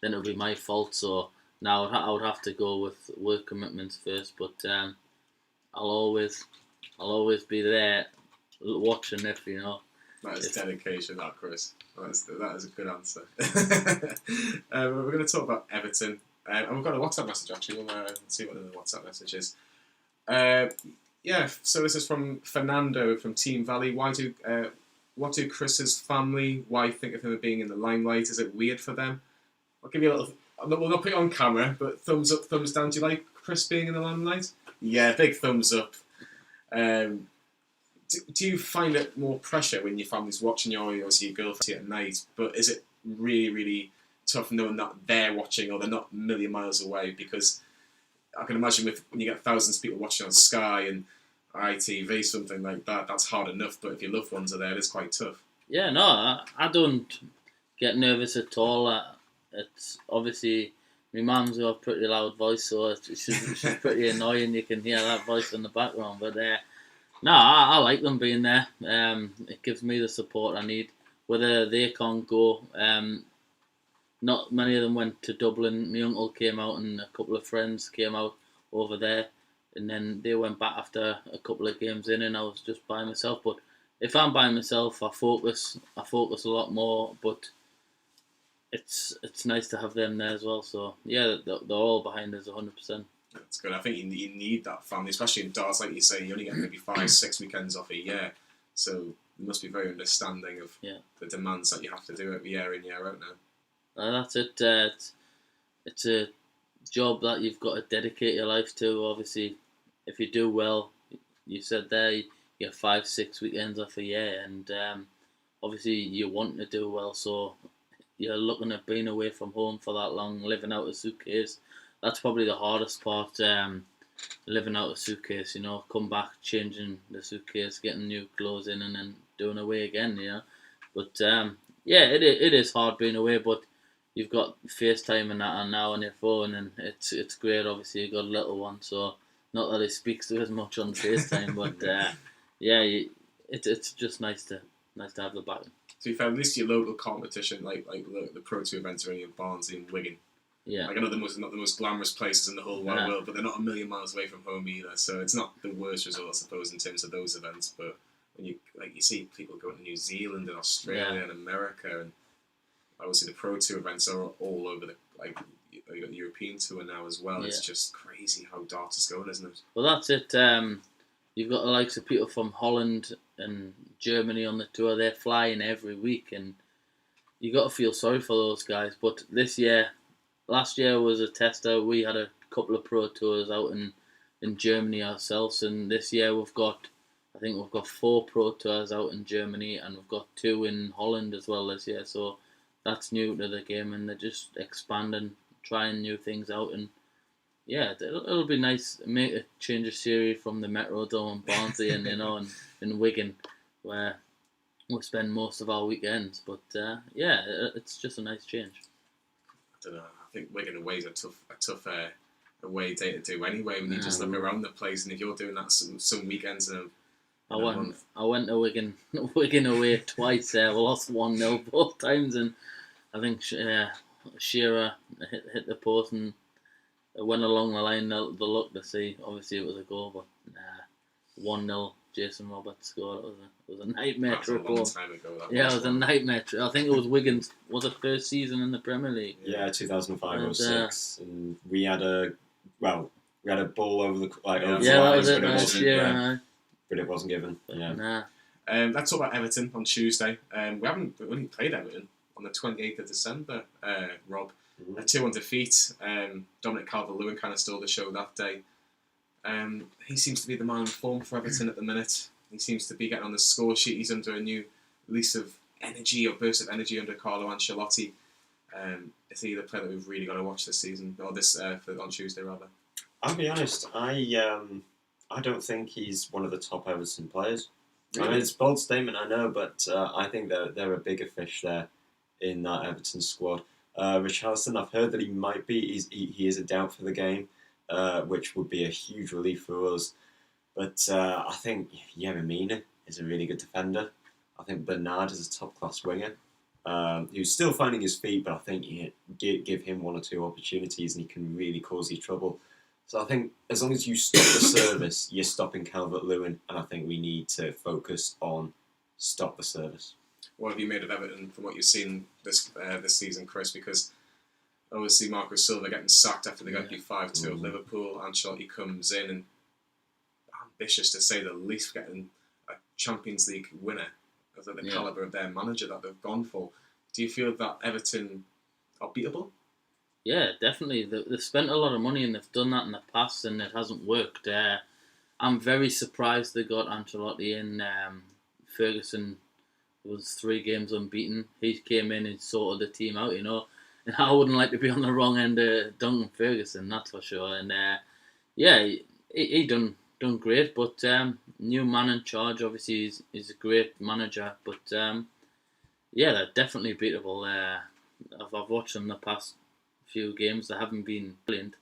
then it would be my fault. So now I would have to go with work commitments first. But I'll always be there watching if you know. That is dedication, that, Chris. That is a good answer. We're going to talk about Everton. And we've got a WhatsApp message, actually. We'll see what the WhatsApp message is. So this is from Fernando from Team Valley. What do Chris's family, why think of him being in the limelight? Is it weird for them? I'll give you a little... We'll not put it on camera, but thumbs up, thumbs down. Do you like Chris being in the limelight? Yeah, big thumbs up. Do you find it more pressure when your family's watching you, or your girlfriend at night? But is it really, really tough knowing that they're watching or they're not a million miles away, because I can imagine when you get thousands of people watching on Sky and ITV, something like that, that's hard enough, but if your loved ones are there, it's quite tough. Yeah, no, I don't get nervous at all. It's obviously, my mum's got a pretty loud voice, so she's pretty annoying. You can hear that voice in the background, but no, I like them being there. It gives me the support I need. Whether they can't go, not many of them went to Dublin. My uncle came out and a couple of friends came out over there, and then they went back after a couple of games in, and I was just by myself. But if I'm by myself, I focus a lot more. But it's nice to have them there as well. So yeah, they're all behind us 100%. That's good. I think you need that family, especially in darts, like you say. You only get maybe 5-6 weekends off a year, so you must be very understanding of the demands that you have to do every year in, year out now. That's it. It's a job that you've got to dedicate your life to. Obviously, if you do well, you said there, you get 5-6 weekends off a year, and obviously you want to do well, so you're looking at being away from home for that long, living out a suitcase. That's probably the hardest part, living out a suitcase, come back, changing the suitcase, getting new clothes in, and then doing away again, But it is hard being away, but you've got FaceTime and that on now on your phone, and it's great. Obviously, you've got a little one, so not that he speaks to as much on FaceTime, but it's just nice to have the back. So you found at least your local competition, like the Pro Tour events are only in Barnsley and Wigan. Yeah. Like I know not the most glamorous places in the whole wide world, but they're not a million miles away from home either. So it's not the worst result, I suppose, in terms of those events. But when you see people going to New Zealand and Australia and America, and obviously the Pro Tour events are all over you got the European Tour now as well. Yeah. It's just crazy how darts is going, isn't it? Well, that's it. You've got the likes of people from Holland and Germany on the tour. They're flying every week, and you got to feel sorry for those guys. But last year was a tester. We had a couple of Pro Tours out in Germany ourselves, and this year we've got 4 Pro Tours out in Germany, and we've got 2 in Holland as well this year. So that's new to the game, and they're just expanding, trying new things out, and it'll be nice to make a change of series from the Metrodome and Barnsley and in Wigan, where we spend most of our weekends. But it's just a nice change. I don't know. I think Wigan away is a tough away day to do anyway. When you just look around the place, and if you're doing that some weekends I went to Wigan away twice. We lost 1-0 both times, and I think Shearer hit the post and it went along the line. The look to see, obviously it was a goal, but 1-0. Jason Roberts scored. It was a nightmare trip home. It was a nightmare trip. I think it was Wigan's first season in the Premier League. Yeah, 2005 or 6, and we had a ball over the over the that line, was it last year. But it wasn't given. Yeah. Let's talk about Everton on Tuesday. We only played Everton on the 28th of December. Rob, a 2-1 defeat. Dominic Calvert-Lewin kind of stole the show that day. He seems to be the man in form for Everton at the minute. He seems to be getting on the score sheet. He's under a new lease of energy or burst of energy under Carlo Ancelotti. Is he the player that we've really got to watch this season, or on Tuesday rather? I'll be honest. I don't think he's one of the top Everton players. Really? I mean, it's a bold statement, I know, but I think they're a bigger fish there in that Everton squad. Richarlison, I've heard that he might be. He is a doubt for the game. Which would be a huge relief for us. But I think Yemina is a really good defender. I think Bernard is a top-class winger. He's still finding his feet, but I think you give him 1 or 2 opportunities and he can really cause you trouble. So I think as long as you stop the service, you're stopping Calvert-Lewin, and I think we need to focus on stop the service. What have you made of Everton from what you've seen this season, Chris? Because obviously Marco Silva getting sacked after they got beat 5-2 at Liverpool. Ancelotti comes in and ambitious to say the least, getting a Champions League winner of the calibre of their manager that they've gone for. Do you feel that Everton are beatable? Yeah, definitely. They've spent a lot of money and they've done that in the past and it hasn't worked. I'm very surprised they got Ancelotti in. Ferguson It was 3 games unbeaten. He came in and sorted the team out, And I wouldn't like to be on the wrong end of Duncan Ferguson, that's for sure. And he done great. But new man in charge, obviously, is a great manager. But they're definitely beatable. I've watched them the past few games. They haven't been brilliant.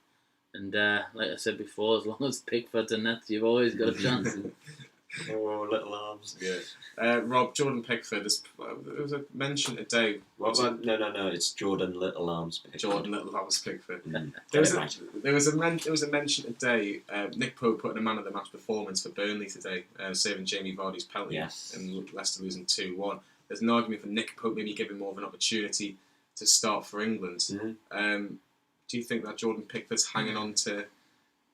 And like I said before, as long as Pickford's in it, you've always got a chance. Oh, little arms. Yeah. Rob, Jordan Pickford, there was a mention today. No, it's Jordan Little Arms Pickford. Jordan Little Arms Pickford. There was a mention today. Nick Pope put in a man of the match performance for Burnley today, saving Jamie Vardy's penalty and Leicester losing 2-1. There's an argument for Nick Pope maybe giving more of an opportunity to start for England. Do you think that Jordan Pickford's hanging on to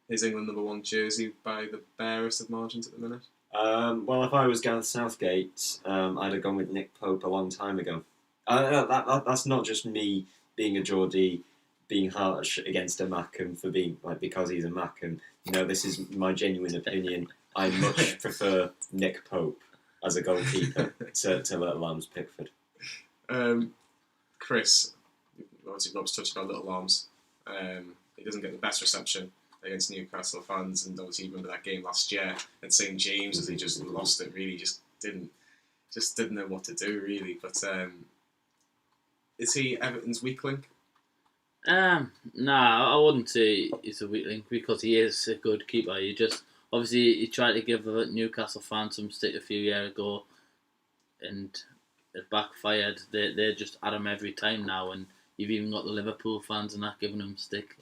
his England #1 jersey by the barest of margins at the minute? Well, if I was Gareth Southgate, I'd have gone with Nick Pope a long time ago. That's not just me being a Geordie, being harsh against a Mackham for being because he's a Mackham. This is my genuine opinion. I much prefer Nick Pope as a goalkeeper to Little Arms Pickford. Chris, obviously Rob's touched on Little Arms. He doesn't get the best reception against Newcastle fans, and obviously you remember that game last year at St James as he just lost it. Really, just didn't know what to do really. But is he Everton's weak link? Nah, I wouldn't say he's a weak link because he is a good keeper. He tried to give Newcastle fans some stick a few years ago, and it backfired. They're just at him every time now, and you've even got the Liverpool fans and that giving him stick.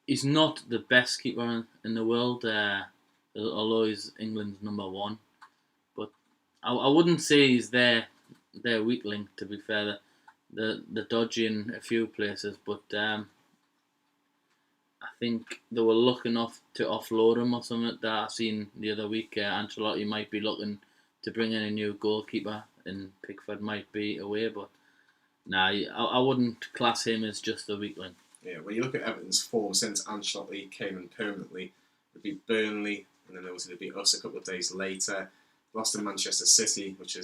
He's not the best keeper in the world, although he's England's #1. But I wouldn't say he's their weak link, to be fair. They're dodgy in a few places, but I think they were looking to offload him or something that I seen the other week. Ancelotti might be looking to bring in a new goalkeeper, and Pickford might be away, but I wouldn't class him as just a weak link. Yeah, when you look at Everton's form since Ancelotti came in permanently, they beat Burnley, and then obviously they beat us a couple of days later. Lost to Manchester City, which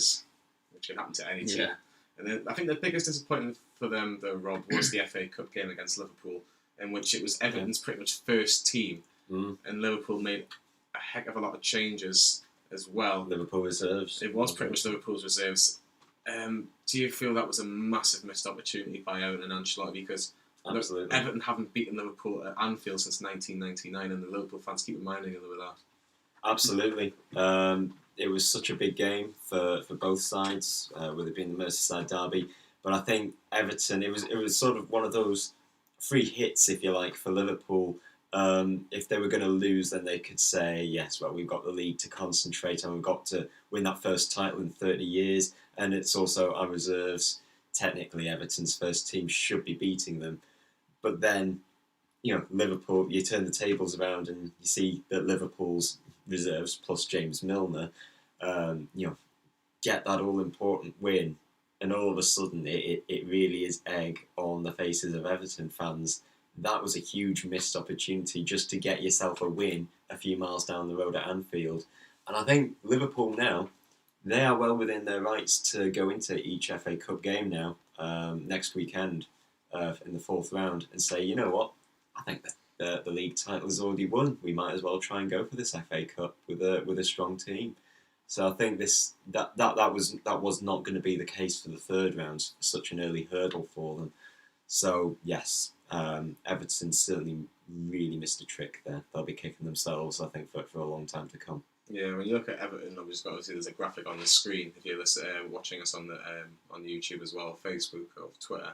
can happen to any team. Yeah. And then I think the biggest disappointment for them, though, Rob, was the FA Cup game against Liverpool, in which it was Everton's pretty much first team, and Liverpool made a heck of a lot of changes as well. Liverpool reserves. It was pretty much Liverpool's reserves. Do you feel that was a massive missed opportunity by Owen and Ancelotti? Because absolutely, Everton haven't beaten Liverpool at Anfield since 1999, and the Liverpool fans keep reminding them of that. Absolutely. It was such a big game for both sides, with it being the Merseyside derby. But I think Everton, it was sort of one of those free hits, if you like, for Liverpool. If they were going to lose, then they could say, yes, well, we've got the league to concentrate on. We've got to win that first title in 30 years. And it's also our reserves. Technically, Everton's first team should be beating them. But then, Liverpool, you turn the tables around and you see that Liverpool's reserves plus James Milner, get that all-important win. And all of a sudden, it really is egg on the faces of Everton fans. That was a huge missed opportunity just to get yourself a win a few miles down the road at Anfield. And I think Liverpool now, they are well within their rights to go into each FA Cup game now, next weekend, in the 4th round, and say, you know what, I think that the league title is already won. We might as well try and go for this FA Cup with a strong team. So I think that was not going to be the case for the 3rd round, such an early hurdle for them. So yes, Everton certainly really missed a trick there. They'll be kicking themselves, I think, for a long time to come. Yeah, when you look at Everton, obviously there's a graphic on the screen if you're watching us on YouTube as well, Facebook or Twitter.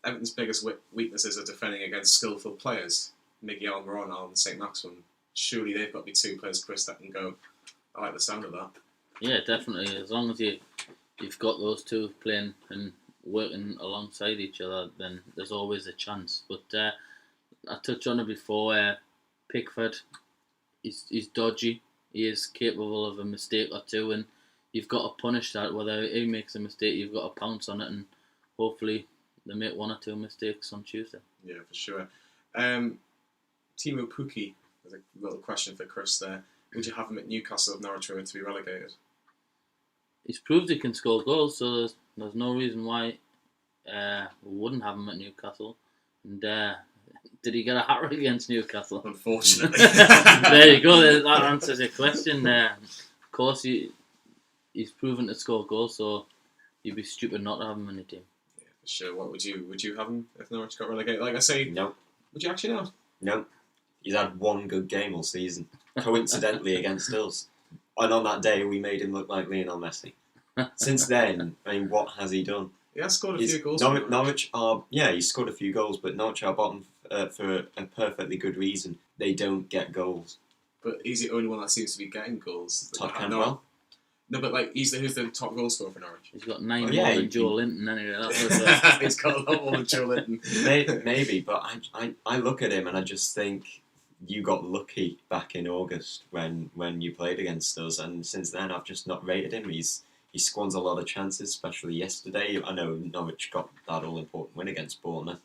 Everton's biggest weaknesses are defending against skillful players. Miguel Almiron and saint-maximin. Surely they've got to be 2 players, Chris, that can go. I like the sound of that. Yeah, definitely. As long as you've got those two playing and working alongside each other, then there's always a chance. But I touched on it before. Pickford, he's dodgy. He is capable of a mistake or two, and you've got to punish that. Whether he makes a mistake, you've got to pounce on it, and hopefully they make 1 or 2 mistakes on Tuesday. Yeah, for sure. Timo Pukki, there's a little question for Chris there. Would you have him at Newcastle if Norwich were to be relegated? He's proved he can score goals, so there's no reason why we wouldn't have him at Newcastle. And did he get a hat-trick against Newcastle? Unfortunately. There you go. That answers your question. Of course, he's proven to score goals, so you'd be stupid not to have him in the team. Yeah, for sure. What would you have him if Norwich got relegated? Like I say, No. Would you actually not? No. He's had one good game all season, coincidentally against us. And on that day, we made him look like Lionel Messi. Since then, I mean, what has he done? He has scored a few goals. Norwich are, he's scored a few goals, but Norwich are bottom for a perfectly good reason. They don't get goals. But he's the only one that seems to be getting goals. Todd Cantwell? No, but like who's the top goal scorer for Norwich? He's got 9 more yeah, than Joelinton anyway. He's got a lot more than Joelinton. Maybe, but I look at him and I just think you got lucky back in August when you played against us, and since then I've just not rated him. He squanders a lot of chances, especially yesterday. I know Norwich got that all-important win against Bournemouth,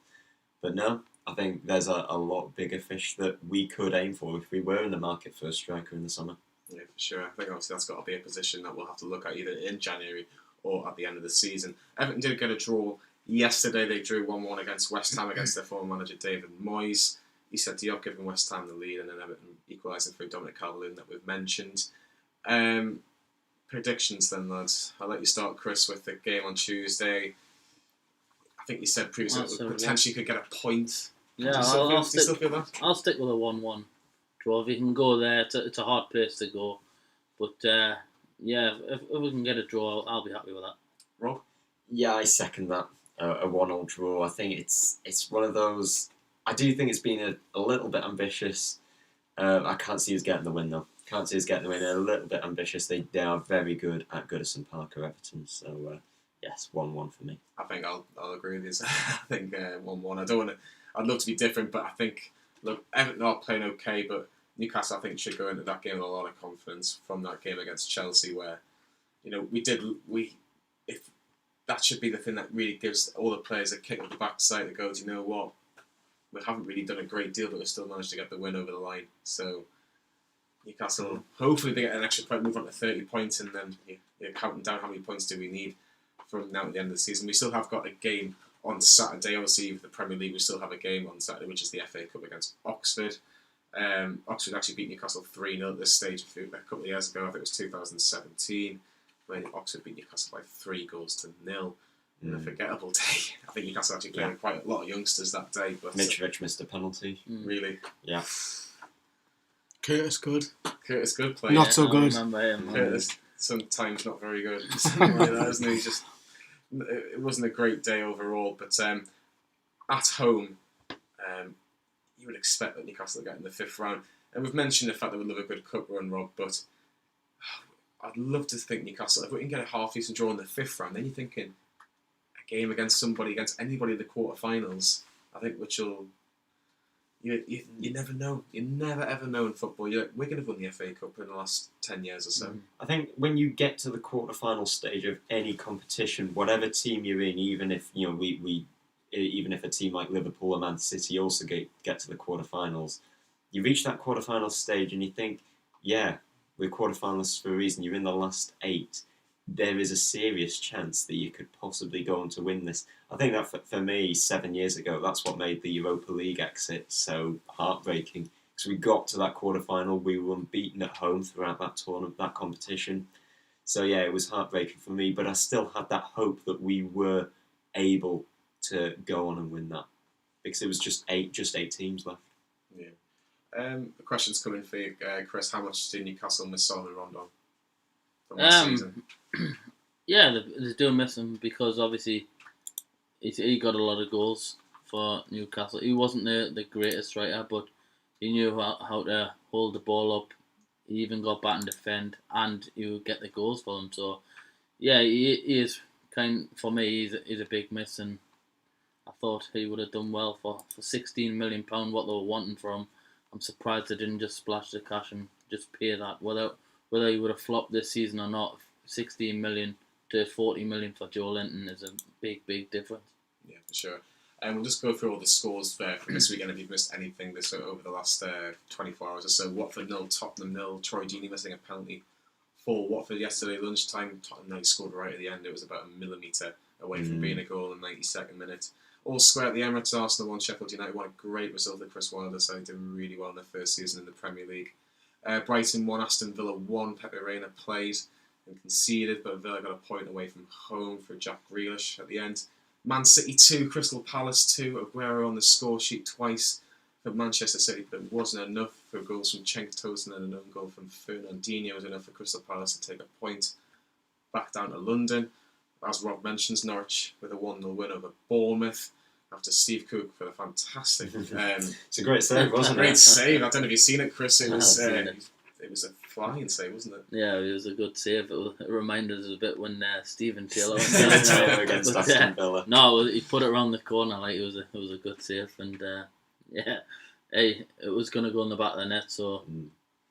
but no, I think there's a lot bigger fish that we could aim for if we were in the market for a striker in the summer. Yeah, for sure. I think obviously that's got to be a position that we'll have to look at either in January or at the end of the season. Everton did get a draw yesterday. They drew 1-1 against West Ham against their former manager David Moyes. He set up giving West Ham the lead, and then Everton equalising through Dominic Calvert-Lewin that we've mentioned. Predictions then, lads. I'll let you start, Chris, with the game on Tuesday. I think you said previously that we potentially could get a point. Yeah, Do you still feel that? I'll stick with a 1-1 draw. If you can go there, it's a hard place to go. But if we can get a draw, I'll be happy with that. Rob? Yeah, I second that. A 1-1 draw. I think it's one of those. I do think it's been a little bit ambitious. I can't see us getting the win though. Can't see us getting the win. A little bit ambitious. They are very good at Goodison Park or Everton. So yes, 1-1 for me. I think I'll agree with you. I think 1-1. I don't want to. I'd love to be different, but I think Everton are playing okay, but Newcastle I think should go into that game with a lot of confidence from that game against Chelsea, where if that should be the thing that really gives all the players a kick up the backside that goes, you know what, we haven't really done a great deal, but we still managed to get the win over the line. So Newcastle, hopefully they get an extra point, move on to 30 points, and then you're counting down how many points do we need from now to the end of the season. We still have got a game on Saturday. Obviously, with the Premier League, we still have a game on Saturday, which is the FA Cup against Oxford. Oxford actually beat Newcastle 3-0 at this stage a couple of years ago. I think it was 2017, when Oxford beat Newcastle by 3-0. A forgettable day. I think Newcastle actually played quite a lot of youngsters that day. But Mitrovic missed a penalty. Really? Yeah. Curtis good. Curtis good player. Not so good. I remember him. Curtis sometimes not very good. It wasn't a great day overall, but at home, you would expect that Newcastle would get in the 5th round. And we've mentioned the fact that we love a good cup run, Rob, but I'd love to think Newcastle, if we can get a half-decent draw in the 5th round, then you're thinking a game against anybody in the quarterfinals, I think, which will... You never know. You never ever know in football. We're going to have won the FA Cup in the last 10 years or so. I think when you get to the quarterfinal stage of any competition, whatever team you're in, even if even if a team like Liverpool or Man City also get to the quarterfinals, you reach that quarterfinal stage and you think, yeah, we're quarterfinalists for a reason. You're in the last 8. There is a serious chance that you could possibly go on to win this. I think that for me, 7 years ago, that's what made the Europa League exit so heartbreaking. Because we got to that quarterfinal, we were unbeaten at home throughout that tournament, that competition. So yeah, it was heartbreaking for me, but I still had that hope that we were able to go on and win that, because it was just eight teams left. Yeah. The question's coming for you, Chris. How much did Newcastle miss Solomon Rondon from last season? Yeah, they do miss him because obviously he got a lot of goals for Newcastle. He wasn't the greatest striker, but he knew how to hold the ball up. He even got back and defend, and he would get the goals for them. So, yeah, he is for me. He's a big miss, and I thought he would have done well for £16 million. What they were wanting from him. I'm surprised they didn't just splash the cash and just pay that. Whether he would have flopped this season or not, 16 million to 40 million for Joelinton is a big difference. Yeah, for sure. And we'll just go through all the scores there from this weekend if you've missed anything this over the last 24 hours or so. Watford 0, Tottenham 0, Troy Deeney missing a penalty for Watford yesterday lunchtime. Tottenham night scored right at the end. It was about a millimetre away from being a goal in the 92nd minute. All square at the Emirates. Arsenal 1, Sheffield United 1. A great result at Chris Wilder side, did really well in their first season in the Premier League. Brighton 1, Aston Villa 1. Pepe Reina played and conceded, but Villa got a point away from home for Jack Grealish at the end. Man City 2, Crystal Palace 2. Aguero on the score sheet twice for Manchester City, but it wasn't enough for goals from Cenk Tosun and an own goal from Fernandinho was enough for Crystal Palace to take a point back down to London. As Rob mentions, Norwich with a 1-0 win over Bournemouth after Steve Cook for the fantastic. It's a great save, wasn't it? Great save. I don't know if you've seen it, Chris. It was a flying save, wasn't it? Yeah, it was a good save. It reminded us a bit when Stephen Taylor Taylor against Aston Villa. No, he put it around the corner like it was a good save, and yeah, hey, it was going to go in the back of the net. So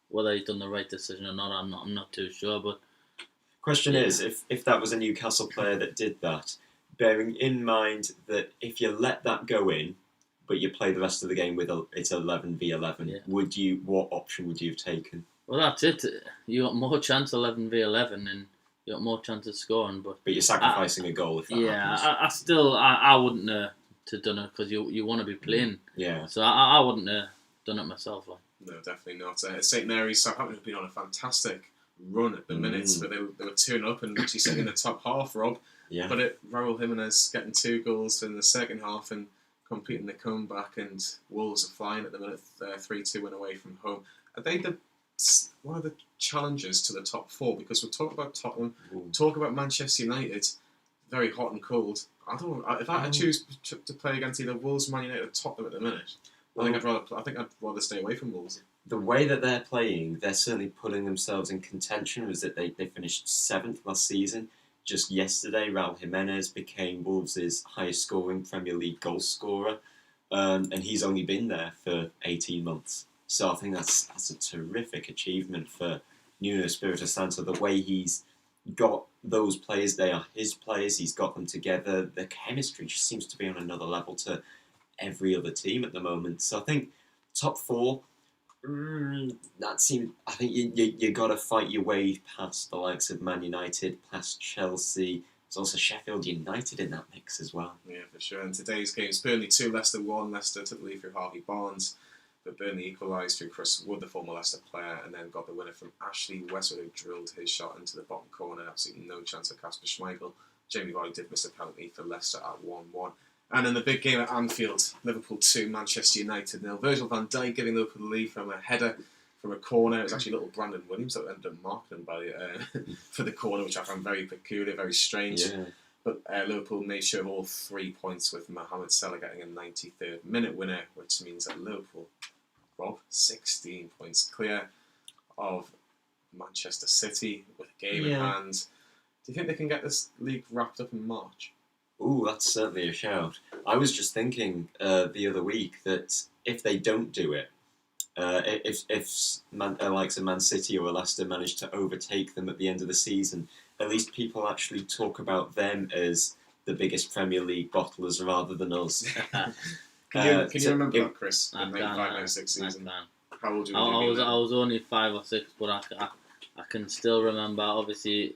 whether he's done the right decision or not, I'm not too sure. But question is, if that was a Newcastle player that did that, bearing in mind that if you let that go in, but you play the rest of the game with it's 11v11, what option would you have taken? Well, that's it. You got more chance 11v11, and you got more chance of scoring. But you're sacrificing a goal if that happens. I wouldn't have done it because you want to be playing. Yeah. So I wouldn't have done it myself. No, definitely not. St Mary's Southampton have been on a fantastic run at the minute, but they were 2-0 up and Ritchie sitting in the top half, Rob. Yeah. But Raul Jimenez getting 2 goals in the second half and completing the comeback, and Wolves are flying at the minute, 3-2 win away from home. Are they one of the challengers to the top 4? Because we'll talk about Tottenham, talk about Manchester United, very hot and cold. I don't know, if I had to choose to play against either Wolves, Man United, or Tottenham at the minute, I think I'd rather stay away from Wolves. The way that they're playing, they're certainly putting themselves in contention. Was that they finished 7th last season. Just yesterday, Raul Jimenez became Wolves' highest scoring Premier League goal scorer, and he's only been there for 18 months. So I think that's a terrific achievement for Nuno Espirito Santo. The way he's got those players, they are his players. He's got them together. The chemistry just seems to be on another level to every other team at the moment. So I think top 4. I think you got to fight your way past the likes of Man United, past Chelsea. There's also Sheffield United in that mix as well. Yeah, for sure. In today's games, Burnley 2, Leicester 1. Leicester took the lead through Harvey Barnes, but Burnley equalised through Chris Wood, the former Leicester player, and then got the winner from Ashley Westwood, who drilled his shot into the bottom corner. Absolutely no chance of Kasper Schmeichel. Jamie Vardy did miss a penalty for Leicester at 1-1. And in the big game at Anfield, Liverpool 2, Manchester United 0. Virgil van Dijk giving Liverpool the lead from a header from a corner. It was actually little Brandon Williams that ended up marking him for the corner, which I found very peculiar, very strange. Yeah. But Liverpool made sure of all 3 points, with Mohamed Salah getting a 93rd minute winner, which means that Liverpool, Rob, 16 points clear of Manchester City with a game in hand. Do you think they can get this league wrapped up in March? Ooh, that's certainly a shout. I was just thinking the other week that if they don't do it, if likes of Man City or Leicester manage to overtake them at the end of the season, at least people actually talk about them as the biggest Premier League bottlers rather than us. Can you remember that, Chris? The 95-96 season. How old you were? I was only 5 or 6, but I can still remember. Obviously,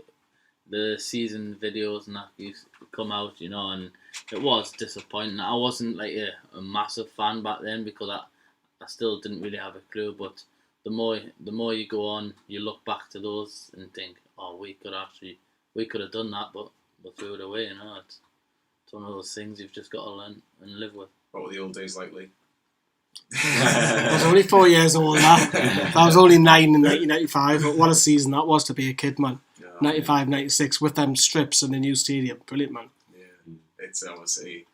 the season videos and that used to come out, and it was disappointing. I wasn't like a massive fan back then because I still didn't really have a clue. But the more you go on, you look back to those and think, oh, we could have done that, but we threw it away. It's one of those things you've just got to learn and live with. What were the old days like, Lee? I was only 4 years old. I was only 9 in 1995. But what a season that was to be a kid, man. 95, 96 with them strips and the new stadium. Brilliant, man. Yeah, it's obviously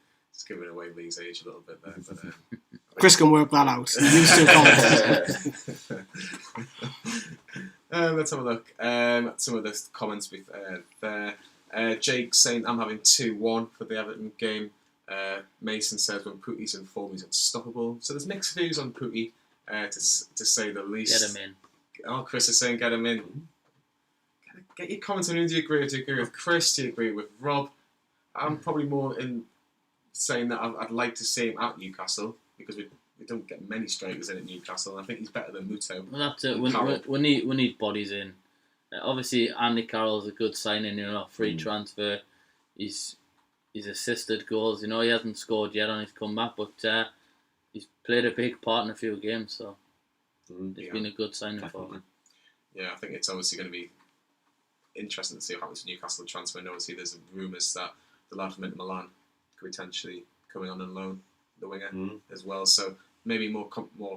giving away Lee's age a little bit there. But, Chris can work that out. He used to let's have a look at some of the comments there. Jake saying, I'm having 2-1 for the Everton game. Mason says, when Putty's in form, he's unstoppable. So there's mixed views on Putty, to say the least. Get him in. Oh, Chris is saying get him in. Get your comments on who do you agree with? Do you agree with Chris? Do you agree with Rob? I'm probably more in saying that I'd like to see him at Newcastle because we don't get many strikers in at Newcastle. And I think he's better than Muto. Well, that's it. Carroll. We need bodies in. Obviously, Andy Carroll's a good signing. Free transfer. He's assisted goals. He hasn't scored yet on his comeback, but he's played a big part in a few games. So it's been a good signing for him. Yeah, I think it's obviously going to be interesting to see what happens to Newcastle transfer. And obviously, there's rumours that the lad from Inter Milan could potentially coming on loan, the winger as well. So maybe more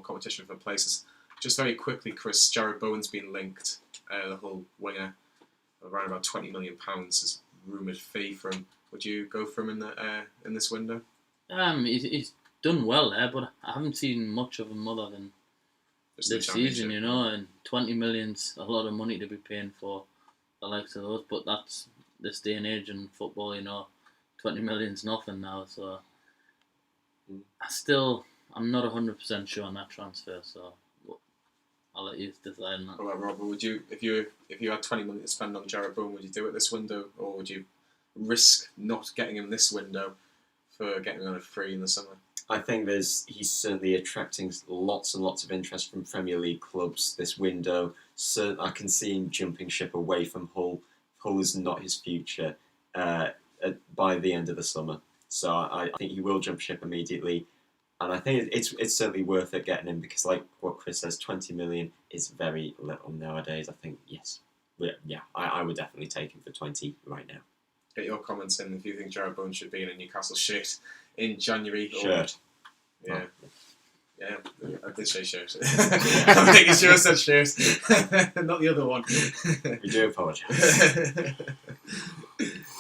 competition for places. Just very quickly, Chris, Jared Bowen's been linked. The whole winger, around about £20 million is rumoured fee for him. Would you go for him in this window? He's done well there, but I haven't seen much of him other than this season, and 20 million's a lot of money to be paying for the likes of those, but that's this day and age in football, 20 million's nothing now, so I'm not 100% sure on that transfer, so I'll let you decide on that. All right, Robert, would you, if you had 20 million to spend on Jared Bowen, would you do it this window, or would you risk not getting him this window for getting him on a free in the summer? I think he's certainly attracting lots and lots of interest from Premier League clubs this window. So I can see him jumping ship away from Hull. Hull is not his future by the end of the summer. So I think he will jump ship immediately. And I think it's certainly worth it getting him because, like what Chris says, 20 million is very little nowadays. I think, yes. Yeah, I would definitely take him for 20 right now. Get your comments in if you think Jared Bowen should be in a Newcastle shirt in January. Shirt. Yeah. Yeah, I did say shirt. I'm making sure I said shirt. Not the other one. We do apologise.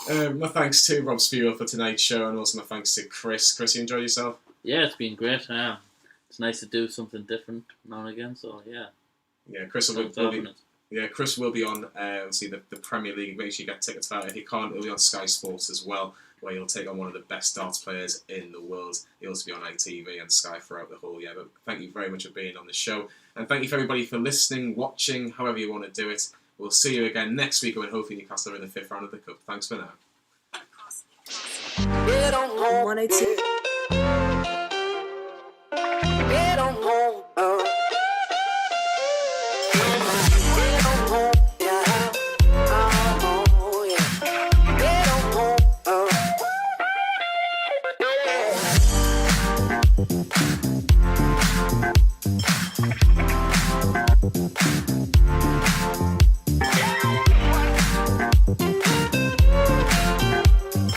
My thanks to Rob Spewell for tonight's show, and also my thanks to Chris. Chris, you enjoyed yourself? Yeah, it's been great. It's nice to do something different now and again, so yeah. Yeah, Chris will be on obviously the Premier League. Make sure you get tickets for that. If you can't, he'll be on Sky Sports as well, where he'll take on one of the best darts players in the world. He'll also be on ITV and Sky throughout the whole year. But thank you very much for being on the show. And thank you for everybody for listening, watching, however you want to do it. We'll see you again next week when hopefully Newcastle are in the 5th round of the Cup. Thanks for now. 102.